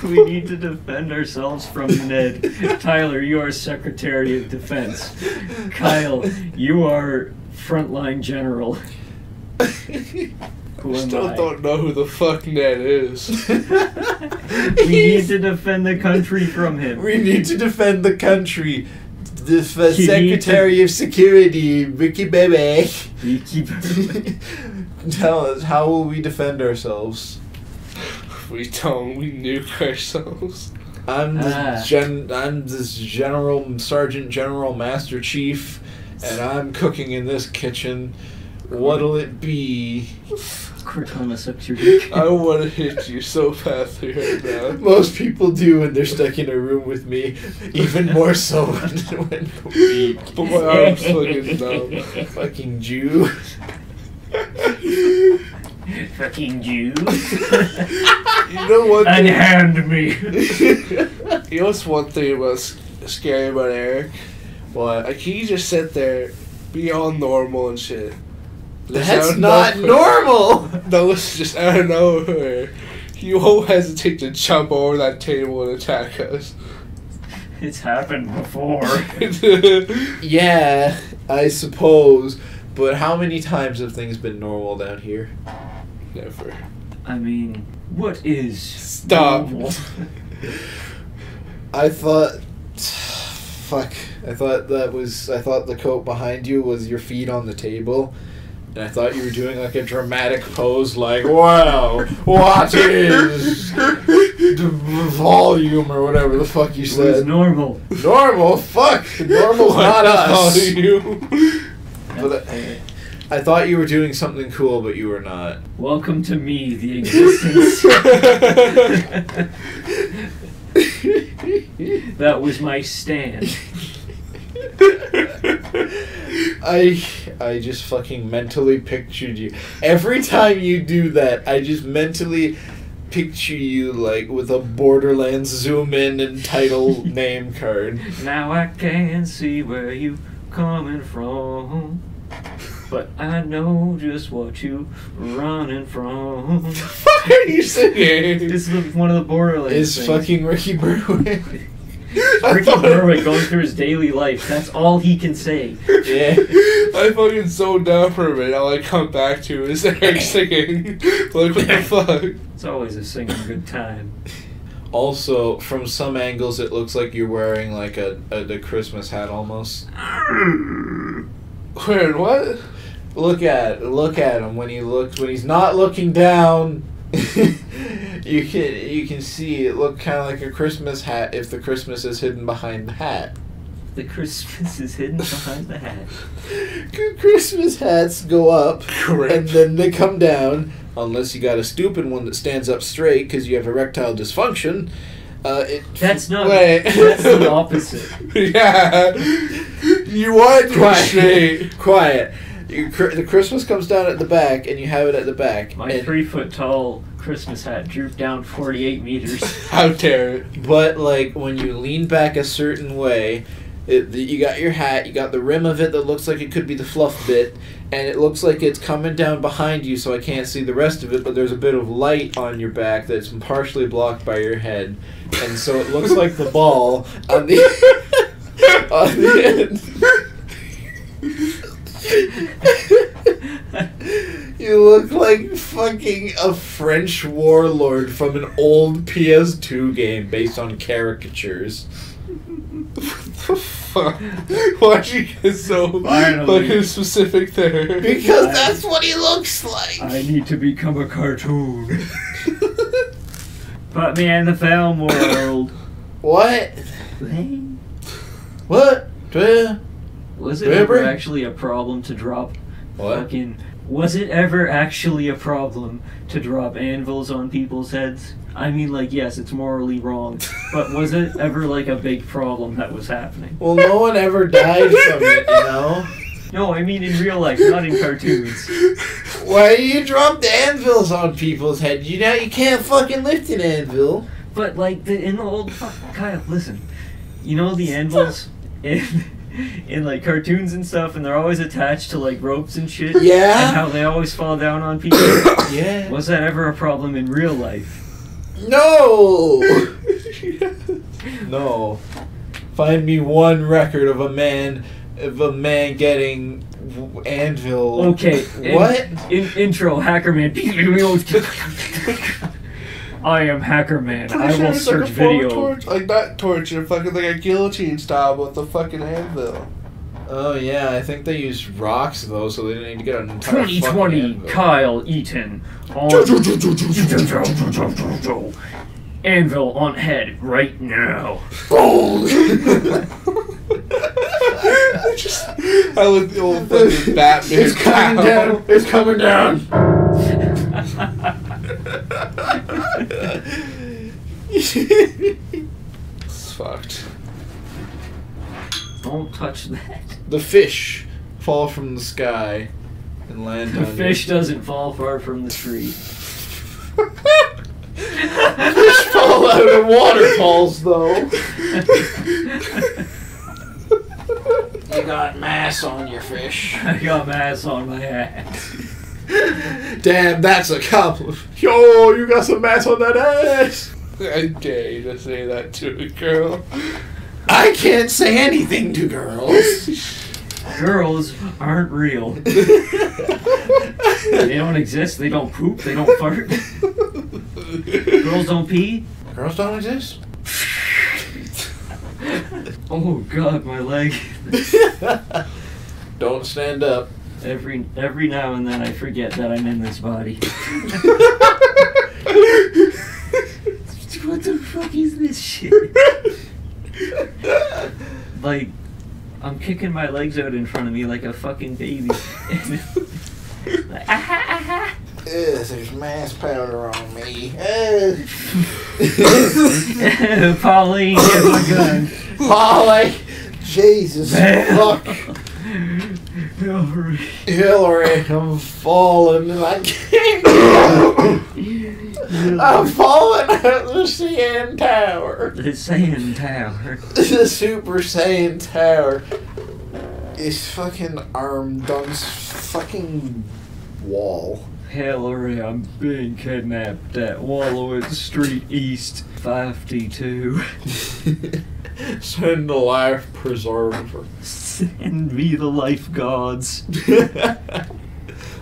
We need to defend ourselves from Ned. Tyler, you are Secretary of Defense. Kyle, you are Frontline General. Who am Still I? don't know who the fuck Ned is. We need to defend the country from him. We need to defend the country. The need Secretary of Security, Ricky Baby. We keep. Tell us, how will we defend ourselves? We don't. We nuke ourselves. I'm this General Sergeant General Master Chief, and I'm cooking in this kitchen. What'll it be? Cortana sucks your dick. I want to hit you so badly right now. Most people do when they're stuck in a room with me. Even more so when we But my arm's fucking numb. fucking Jew. Fucking Jew. You know what? Unhand me. You know what's one thing about scary about Eric? What? Like, he just sit there, be all normal and shit. That's Just not out of nowhere- normal! No, it's just out of nowhere. You won't hesitate to jump over that table and attack us. It's happened before. Yeah, I suppose. But how many times have things been normal down here? Never. I mean, what is Stop. normal? I thought... Fuck. I thought the coat behind you was your feet on the table. And I thought you were doing like a dramatic pose like, wow, what is the volume or whatever the fuck you What is said. normal? Normal? Fuck! Normal's not us! You. But I thought you were doing something cool, but you were not. Welcome to me, the existence. That was my stand. I just fucking mentally pictured you. Every time you do that, I just mentally picture you like with a Borderlands zoom in and title name card. Now I can see where you coming from, but I know just what you running from. What the fuck are you saying? This is one of the Borderlands Is things. fucking Ricky Berwick. Ricky Berwick going through his daily life. That's all he can say. Yeah. I fucking zoned out for a minute. All I come back to is Eric singing. Like, what the fuck? It's always a singing good time. Also, from some angles, it looks like you're wearing like the Christmas hat almost. Wait, what? Look at him when he's not looking down. You can see it look kind of like a Christmas hat if the Christmas is hidden behind the hat. The Christmas is hidden behind the hat. Christmas hats go up Correct. and then they come down unless you got a stupid one that stands up straight because you have erectile dysfunction. That's not. Wait. That's the opposite. Yeah. You want to Quiet. straight. Quiet. The Christmas comes down at the back, and you have it at the back. My 3-foot-tall Christmas hat drooped down 48 meters. How dare it? But like when you lean back a certain way, you got your hat, you got the rim of it that looks like it could be the fluff bit, and it looks like it's coming down behind you, so I can't see the rest of it. But there's a bit of light on your back that's partially blocked by your head, and so it looks like the ball on the on the end. You look like fucking a French warlord from an old PS2 game based on caricatures. What the fuck? Why'd you get so Finally. fucking specific there? Because that's what he looks like. I need to become a cartoon. Put me in the film world. What? What? Was it Remember? ever actually a problem to drop What? fucking... Was it ever actually a problem to drop anvils on people's heads? I mean, like, yes, it's morally wrong, but was it ever, like, a big problem that was happening? Well, no one ever died from it, you know? No, I mean in real life, not in cartoons. Why do you drop the anvils on people's heads? You know you can't fucking lift an anvil. But, like, in the old... Kyle, listen. You know the anvils in like cartoons and stuff, and they're always attached to like ropes and shit. Yeah. And how they always fall down on people. Yeah. Was that ever a problem in real life? No. No. Find me one record of a man getting anvil. Okay. What? Intro, Hackerman. I am Hackerman. Pretty I sure will it's like search a form video. of torture, like not torture, fucking like a guillotine style with the fucking anvil. Oh yeah, I think they used rocks though, so they didn't need to get an entire fucking 2020 anvil. Kyle Eaton. Anvil on head right now. I like the old fucking Batman. It's coming down. It's coming down. It's fucked. Don't touch that. The fish fall from the sky and land The on fish doesn't fall far from the tree. Fish fall out of waterfalls though. You got mass on your fish. I got mass on my ass. Damn, that's a compliment. Yo, you got some mass on that ass. I dare you to say that to a girl. I can't say anything to girls. Girls aren't real. They don't exist. They don't poop. They don't fart. Girls don't pee. Girls don't exist. Oh God, my leg. Don't stand up. Every now and then I forget that I'm in this body. What the fuck is this shit? Like, I'm kicking my legs out in front of me like a fucking baby. Like, aha, aha. There's mass powder on me. Pauline, get my gun. Holly, Jesus, fuck. Hillary, I'm falling and I can't. I'm falling out of the CN Tower. The Sand Tower. The Super Saiyan Tower is fucking armed on fucking wall. Hillary, I'm being kidnapped at Wallowwood Street East 52. Send the life preserver. Send me the life gods.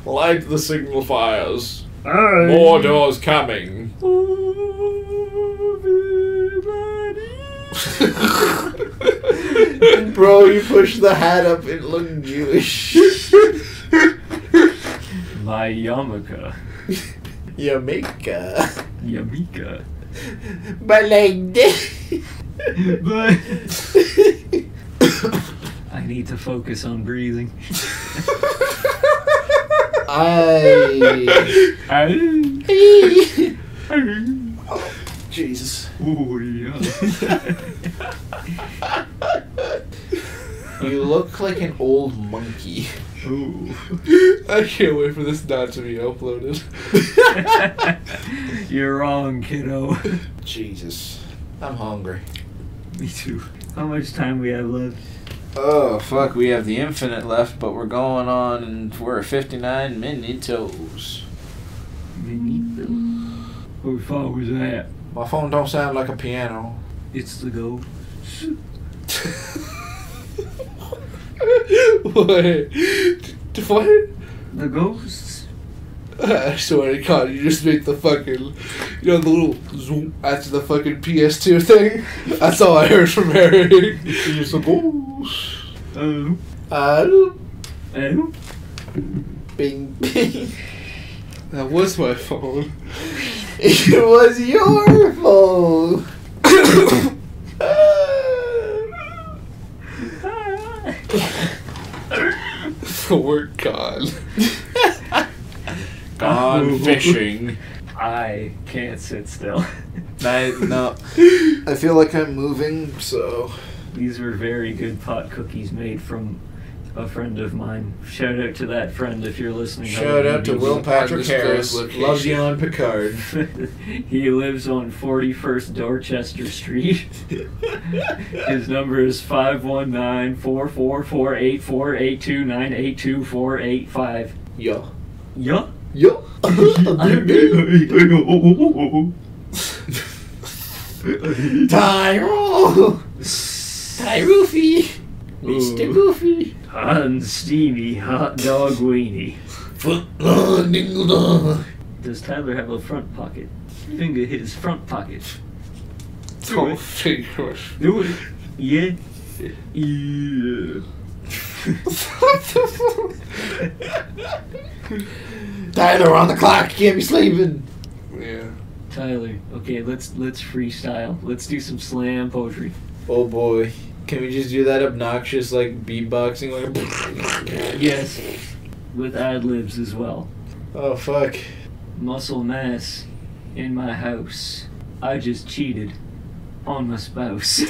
Light the signal fires. Aye. More doors coming. Bro, you pushed the hat up, it looked Jewish. My Yamaka. Jamaica. Yamika. But like this. But I need to focus on breathing. Jesus. Oh, yeah. You look like an old monkey. Ooh. I can't wait for this not to be uploaded. You're wrong, kiddo. Jesus. I'm hungry. Me too. How much time we have left? Oh, fuck. We have the infinite left, but we're going on and we're at 59 minutes. Who far was that? My phone don't sound like a piano. It's the ghost. What? What? The ghosts? I swear to God, you just make the fucking, the little zoom after the fucking PS2 thing. That's all I heard from Harry. He's a ghost. Oh. Oh. Oh. Bing, bing. That was my phone. It was your phone. We're gone. Gone fishing. I can't sit still. No. I feel like I'm moving, so. These were very good pot cookies made from a friend of mine. Shout out to that friend if you're listening. Shout out to Will Patrick Undisclosed Harris. location. Loves you on Picard. He lives on 41st Dorchester Street. His number is 519-444-8482829824825. Yo. Yeah. Yo. Tyrell. Tyroofy. Mr. Goofy. Hot and steamy hot dog weenie. Foot long dingle dong. Does Tyler have a front pocket? Finger hit his front pocket. Oh, fingers. Do it. Yeah. Yeah. What the fuck? Tyler, on the clock. You can't be sleeping. Yeah. Tyler, okay, let's freestyle. Let's do some slam poetry. Oh boy. Can we just do that obnoxious, like, beatboxing? Like, Yes. With ad-libs as well. oh, fuck. Muscle mass in my house. I just cheated on my spouse.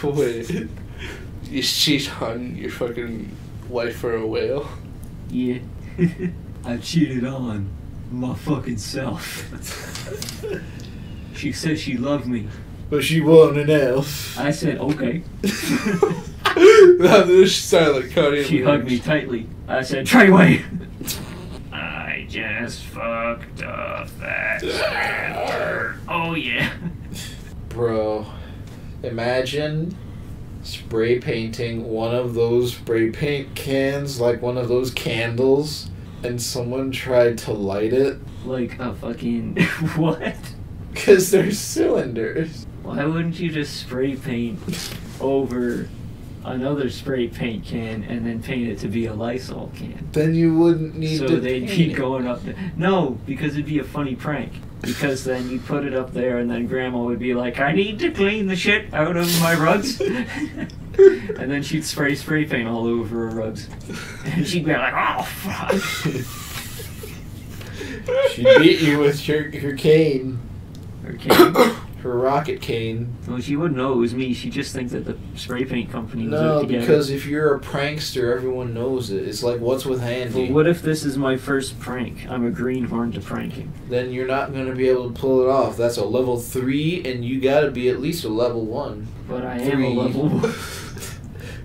Wait. You cheat on your fucking wife for a whale? Yeah. I cheated on my fucking self. She said she loved me. But she won an elf. I said, okay. Now this sounded like Cody. She hugged me tightly. I said, Treyway! I just fucked up that stripper. Oh yeah. Bro, imagine spray painting one of those spray paint cans, like one of those candles, and someone tried to light it. Like a fucking... what? Because they're cylinders. Why wouldn't you just spray paint over another spray paint can and then paint it to be a Lysol can? Then you wouldn't need So to they'd paint be it. going up there. No, because it'd be a funny prank. Because then you put it up there and then Grandma would be like, I need to clean the shit out of my rugs. And then she'd spray paint all over her rugs. And she'd be like, oh, fuck. She beat you with her cane. Her cane. Her rocket cane. Well, she wouldn't know it was me. She'd just think that the spray paint company was No, out together. because if you're a prankster, everyone knows it. It's like, what's with Handy? Well, what if this is my first prank? I'm a greenhorn to pranking. Then you're not going to be able to pull it off. That's a level 3, and you got to be at least a level 1. But I am a Three. level 1.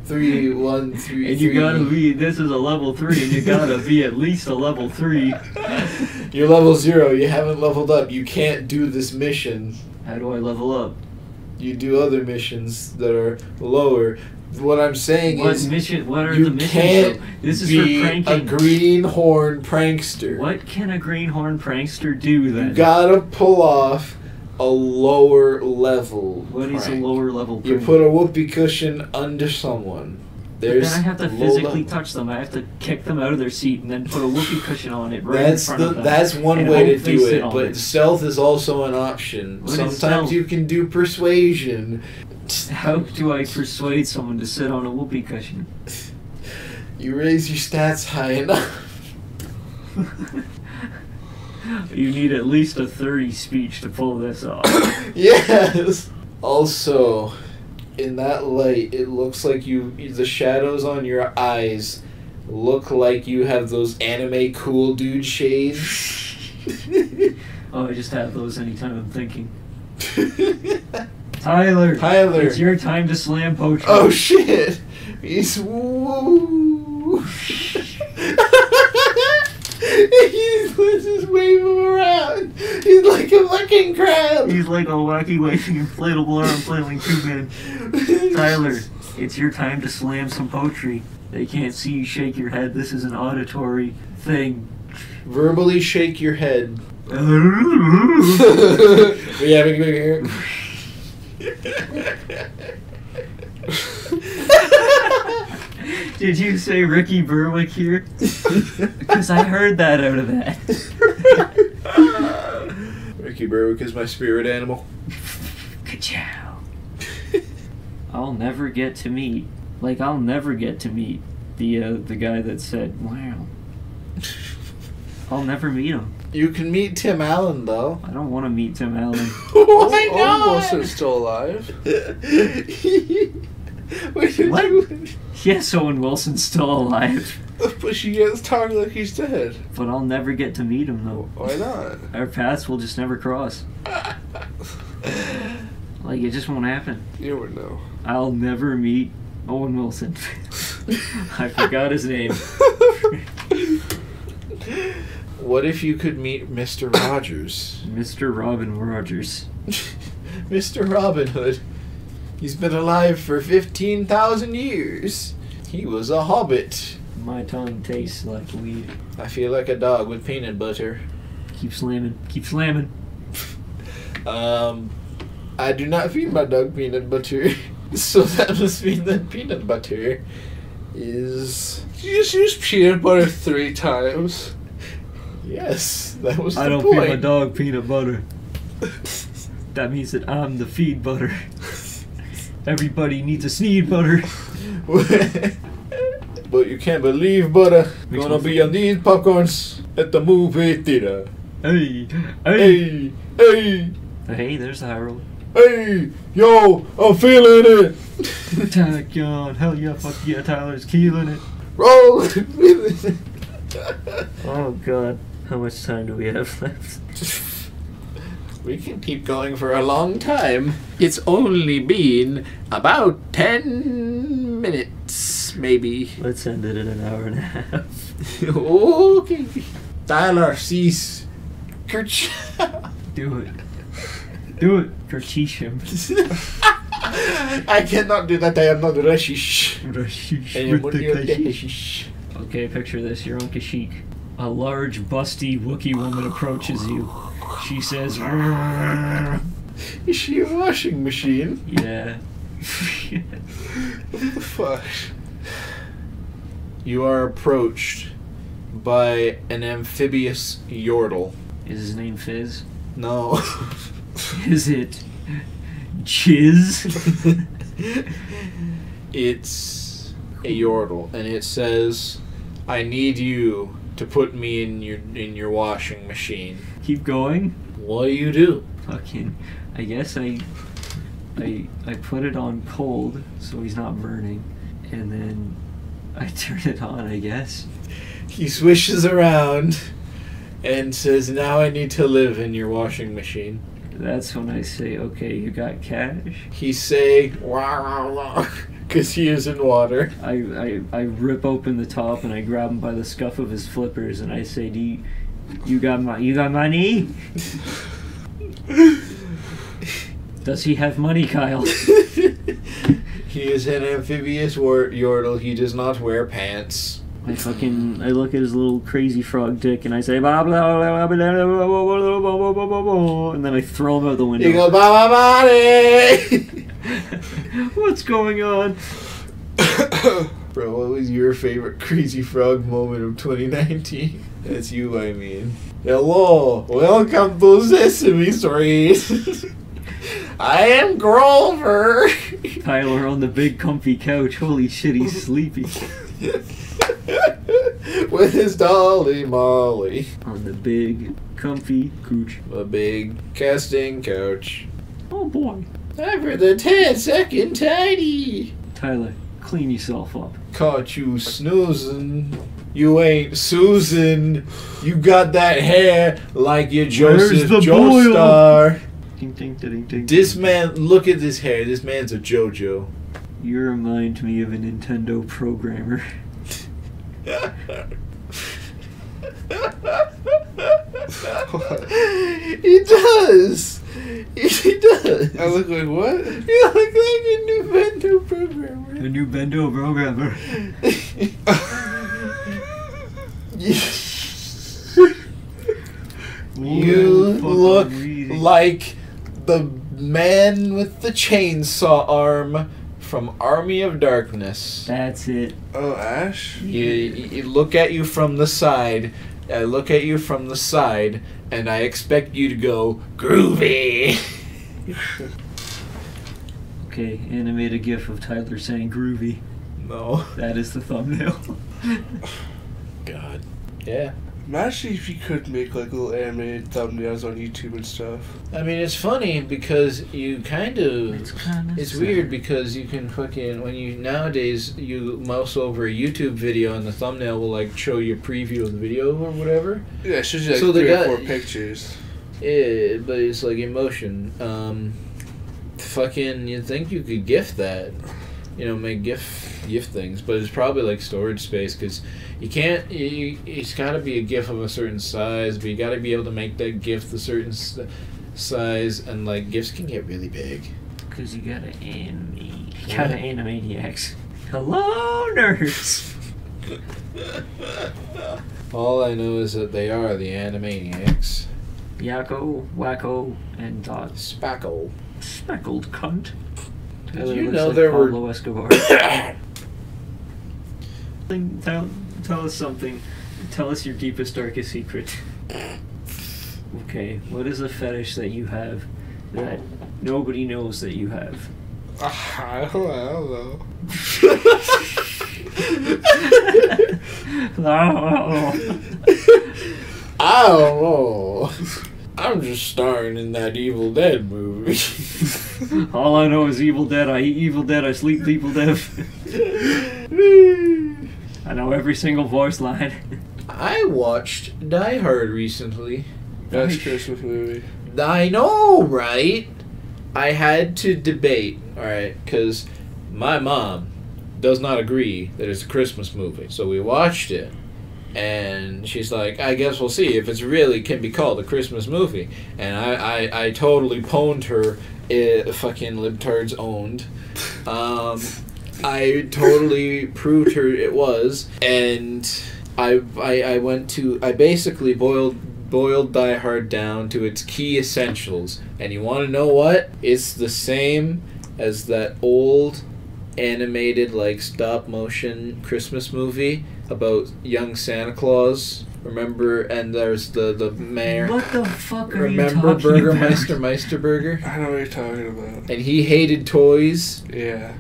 3, 1, 3, And you 3. gotta be, this is a level 3, and you gotta be at least a level 3. You're level 0. You haven't leveled up. You can't do this mission. How do I level up? You do other missions that are lower. What I'm saying What is, mission? What are you the missions? can't though? This is be for a pranking. greenhorn prankster. What can a greenhorn prankster do then? You gotta pull off a lower level. What is a prank. lower level You prank? put a whoopee cushion under someone. But There's then I have to low physically level. touch them. I have to kick them out of their seat and then put a whoopee cushion on it right That's in front of them. that's one and way to hope they do sit it, on but it. stealth is also an option. What is Sometimes stealth? you can do persuasion. How do I persuade someone to sit on a whoopee cushion? You raise your stats high enough. You need at least a 30 speech to pull this off. Yes. Also, in that light, it looks like the shadows on your eyes look like you have those anime cool dude shades. Oh, I just have those anytime I'm thinking. Tyler, Tyler. it's your time to slam poetry. Oh shit! He's woo. He's just waving around. He's like a fucking crab. He's like a wacky waving inflatable arm flailing tube man. Tyler, it's your time to slam some poetry. They can't see you shake your head. This is an auditory thing. Verbally shake your head. We having good here. Did you say Ricky Berwick here? Because I heard that out of that. Ricky Berwick is my spirit animal. Ka-chow. I'll never get to meet the guy that said, wow. I'll never meet him. You can meet Tim Allen though. I don't want to meet Tim Allen. Why Owen not? Wilson's still alive. What did What? you- Yes, Owen Wilson's still alive, But she gets talking like he's dead. but I'll never get to meet him though. Why not? Our paths will just never cross. Like, it just won't happen. You would know. I'll never meet Owen Wilson. I forgot his name. What if you could meet Mr. Rogers? Mr. Robin Rogers. Mr. Robin Hood. He's been alive for 15,000 years. He was a hobbit. My tongue tastes like weed. I feel like a dog with peanut butter. Keep slamming. Keep slamming. I do not feed my dog peanut butter. So that must mean that peanut butter is... You just used peanut butter 3 times. Yes, that was the I don't point. feed my dog peanut butter. That means that I'm the feed butter. Everybody needs a sneed butter. But you can't believe, butter. Which Gonna one? be on these popcorns at the movie theater. Hey, hey, Hey, hey, hey! There's the Harold. hey, yo, I'm feeling it. Tachyon, hell yeah, fuck yeah, Tyler's killing it. Roll. Oh god, how much time do we have left? We can keep going for a long time. It's only been about 10 minutes, maybe. Let's end it in an hour and a half. Okay. Tyler, cease. Kerch. Do it. Do it. Kerchish him. I cannot do that. I am not Rashish. Rashish I am with the only a Kashish. Kashish. Okay, picture this. You're on Kashyyyk. A large, busty Wookiee woman approaches you. She says, Is she a washing machine? yeah. What the fuck? You are approached by an amphibious yordle. Is his name Fizz? No. Is it Chiz? It's a yordle, and it says, "I need you to put me in your washing machine." Keep going. What do you do? Fucking, I guess I put it on cold so he's not burning, and then I turn it on, I guess. He swishes around and says, "Now I need to live in your washing machine." That's when I say, okay, you got cash? He say, "Wah," because he is in water. I rip open the top and I grab him by the scuff of his flippers and I say, you got money? Does he have money, Kyle? He is an amphibious yordle. He does not wear pants. I look at his little crazy frog dick and I say, blah, blah, blah, blah, blah, blah, blah, blah, blah, blah, blah, blah, and then I throw him out the window. He goes, "Bye, bye, What's going on? Bro, what was your favorite Crazy Frog moment of 2019? That's you, I mean. Hello, welcome to Sesame Street. I am Grover. Tyler on the big comfy couch. Holy shit, he's sleepy. With his dolly Molly. On the big comfy couch. A big casting couch. Oh boy. Time for the 10-second tidy. Tyler, clean yourself up. Caught you snoozing. You ain't Susan. You got that hair like your Joseph the Joestar. Ding, ding, ding, ding. This man, look at this hair. This man's a JoJo. You remind me of a Nintendo programmer. He does. He does. I look like what? You look like a Nintendo programmer. A new Bendo programmer. You Fucking look reading. like the man with the chainsaw arm from Army of Darkness. That's it. Oh, Ash? You look at you from the side. I look at you from the side, and I expect you to go groovy. Okay, animate a gif of Tyler saying groovy. No. That is the thumbnail. God. Yeah. Imagine if you could make like little animated thumbnails on YouTube and stuff. I mean, it's funny because you kind of. It's sad. weird because you can fucking when you nowadays you mouse over a YouTube video and the thumbnail will like show you a preview of the video or whatever. Yeah, it shows you like So they 3 or got- 4 pictures. Yeah, but it's like emotion. Fucking, you'd think you could GIF that, make GIF things, but it's probably like storage space because you can't. It's got to be a GIF of a certain size, but you got to be able to make that GIF the certain size, and like GIFs can get really big. Because you gotta Animaniacs. Hello, nerds! All I know is that they are the Animaniacs. Yakko, Wacko, and Spackle. Speckled cunt. Did Tyler you looks know like there were- Pablo Escobar. Tell us something. Tell us your deepest, darkest secret. Okay, what is a fetish that you have that nobody knows that you have? I don't know. I don't know. I'm just starring in that Evil Dead movie. All I know is Evil Dead. I eat Evil Dead. I sleep Evil Dead. I know every single voice line. I watched Die Hard recently. Best Christmas movie. I know, right? I had to debate, alright, because my mom does not agree that it's a Christmas movie. So we watched it, and she's like, I guess we'll see if it's really can be called a Christmas movie. And I totally pwned her, fucking libtards owned. I totally proved her it was, and I basically boiled Die Hard down to its key essentials. And you want to know what? It's the same as that old animated like stop motion Christmas movie about young Santa Claus. Remember? And there's the mayor. What the fuck are Remember you talking Burgermeister about? Meisterburger? I know what you're talking about. And he hated toys. Yeah.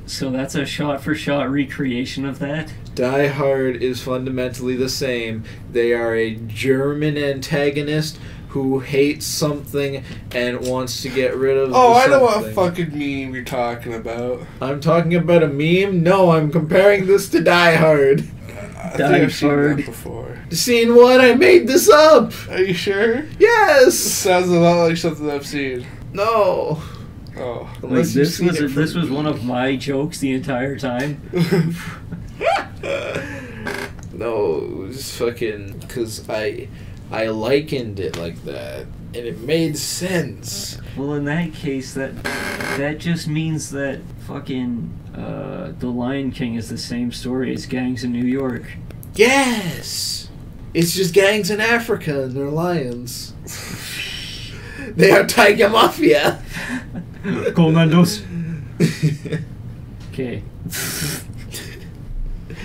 So that's a shot-for-shot recreation of that? Die Hard is fundamentally the same. They are a German antagonist who hates something and wants to get rid of Oh, the I know what something. fucking meme you're talking about. I'm talking about a meme? No, I'm comparing this to Die Hard. I think Die I've seen Hard. that before. Seen what? I made this up! Are you sure? Yes! Sounds a lot like something I've seen. No. Oh. Like, Unless you've seen it from this was me. one of my jokes the entire time. No, it was fucking... Because I likened it like that. And it made sense. Well, in that case, that just means that fucking The Lion King is the same story as Gangs in New York. Yes! It's just gangs in Africa and they're lions. They are Tiger Mafia. Commandos. Okay.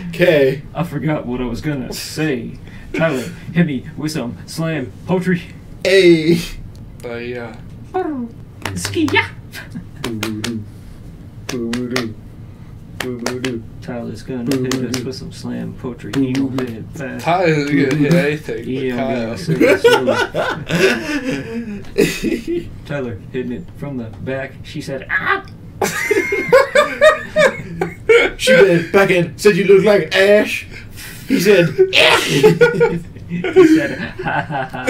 Okay. I forgot what I was gonna say. Tyler, hit me with some slam poetry. Hey. Yeah. Ski-ya! Boo-boo-doo. Boo-boo-doo. Boo-boo-doo. Tyler's gonna hit us with some slam poetry. He don't hit it fast. Tyler's gonna hit anything. He but don't Kyle. get serious. Tyler hitting it from the back. She said, ah! She went back and said you look like Ash. He said, He said, ha ha ha.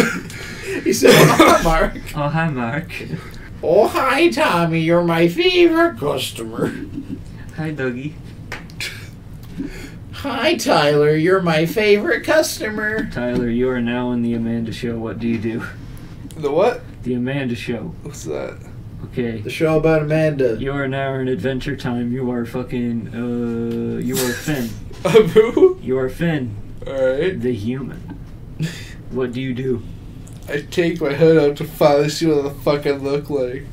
he said, oh, hi, Mark. Oh, hi, Mark. Oh, hi, Tommy. You're my favorite customer. Hi, Dougie. Hi, Tyler. You're my favorite customer. Tyler, you are now in the Amanda Show. What do you do? The what? The Amanda Show. What's that? Okay. The show about Amanda. You are now in Adventure Time. You are fucking, you are Finn. Abu? You are Finn, Alright. the human. What do you do? I take my hood out to finally see what the fuck I look like.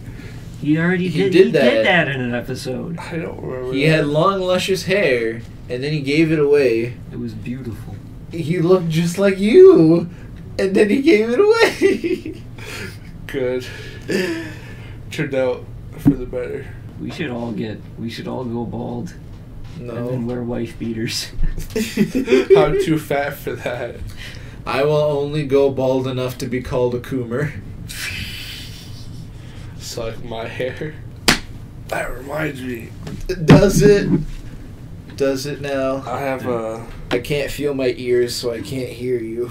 He already He did, did he that. did that in an episode. I don't remember. He that. had long, luscious hair, and then he gave it away. It was beautiful. He looked just like you, and then he gave it away. Good. Turned out for the better. We should all go bald and then No. wear wife beaters. I'm too fat for that. I will only go bald enough to be called a coomer. Suck my hair. That reminds me. Does it? Does it now? I have a. I can't feel my ears, so I can't hear you.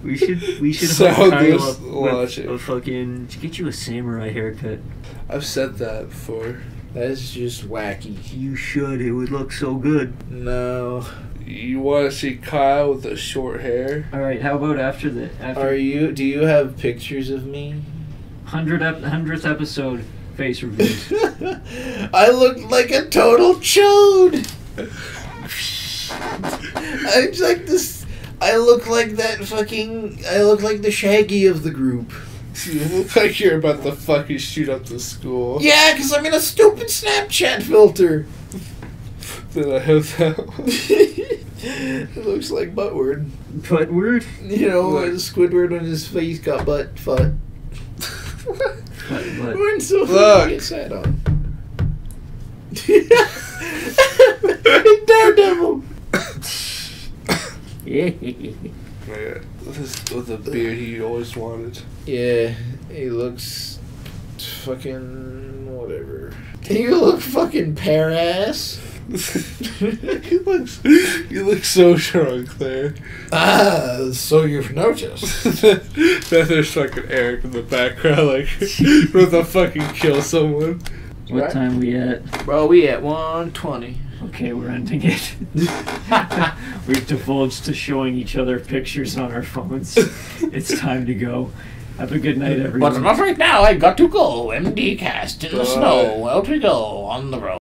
We should So hook Kyle this up logic. with a fucking get you a samurai haircut. I've said that before. That's just wacky. You should. It would look so good. No. You want to see Kyle with the short hair? All right. How about after the Do you have pictures of me? 100th episode face reviews? I look like a total chode. I'm like this. I look like that fucking. I look like the Shaggy of the group. You look like you're about to fucking shoot up the school. Yeah, because I'm in a stupid Snapchat filter. Then I have that one. It looks like Buttward. But word. You know, Look. Squidward when his face got butt. But We're so Look. get sat on. Daredevil. Yeah, this with the beard he always wanted. Yeah, he looks fucking whatever. You look fucking pear ass. You look so drunk there. Ah, so you've noticed. Then there's fucking Eric in the background, like with a fucking kill someone. what Right. time we at? Bro, we at 1:20. Okay, we're ending it. We've divulged to showing each other pictures on our phones. It's time to go. Have a good night, everyone. But not right now. I got to go. MD cast in the Bye. snow. Out we go on the road.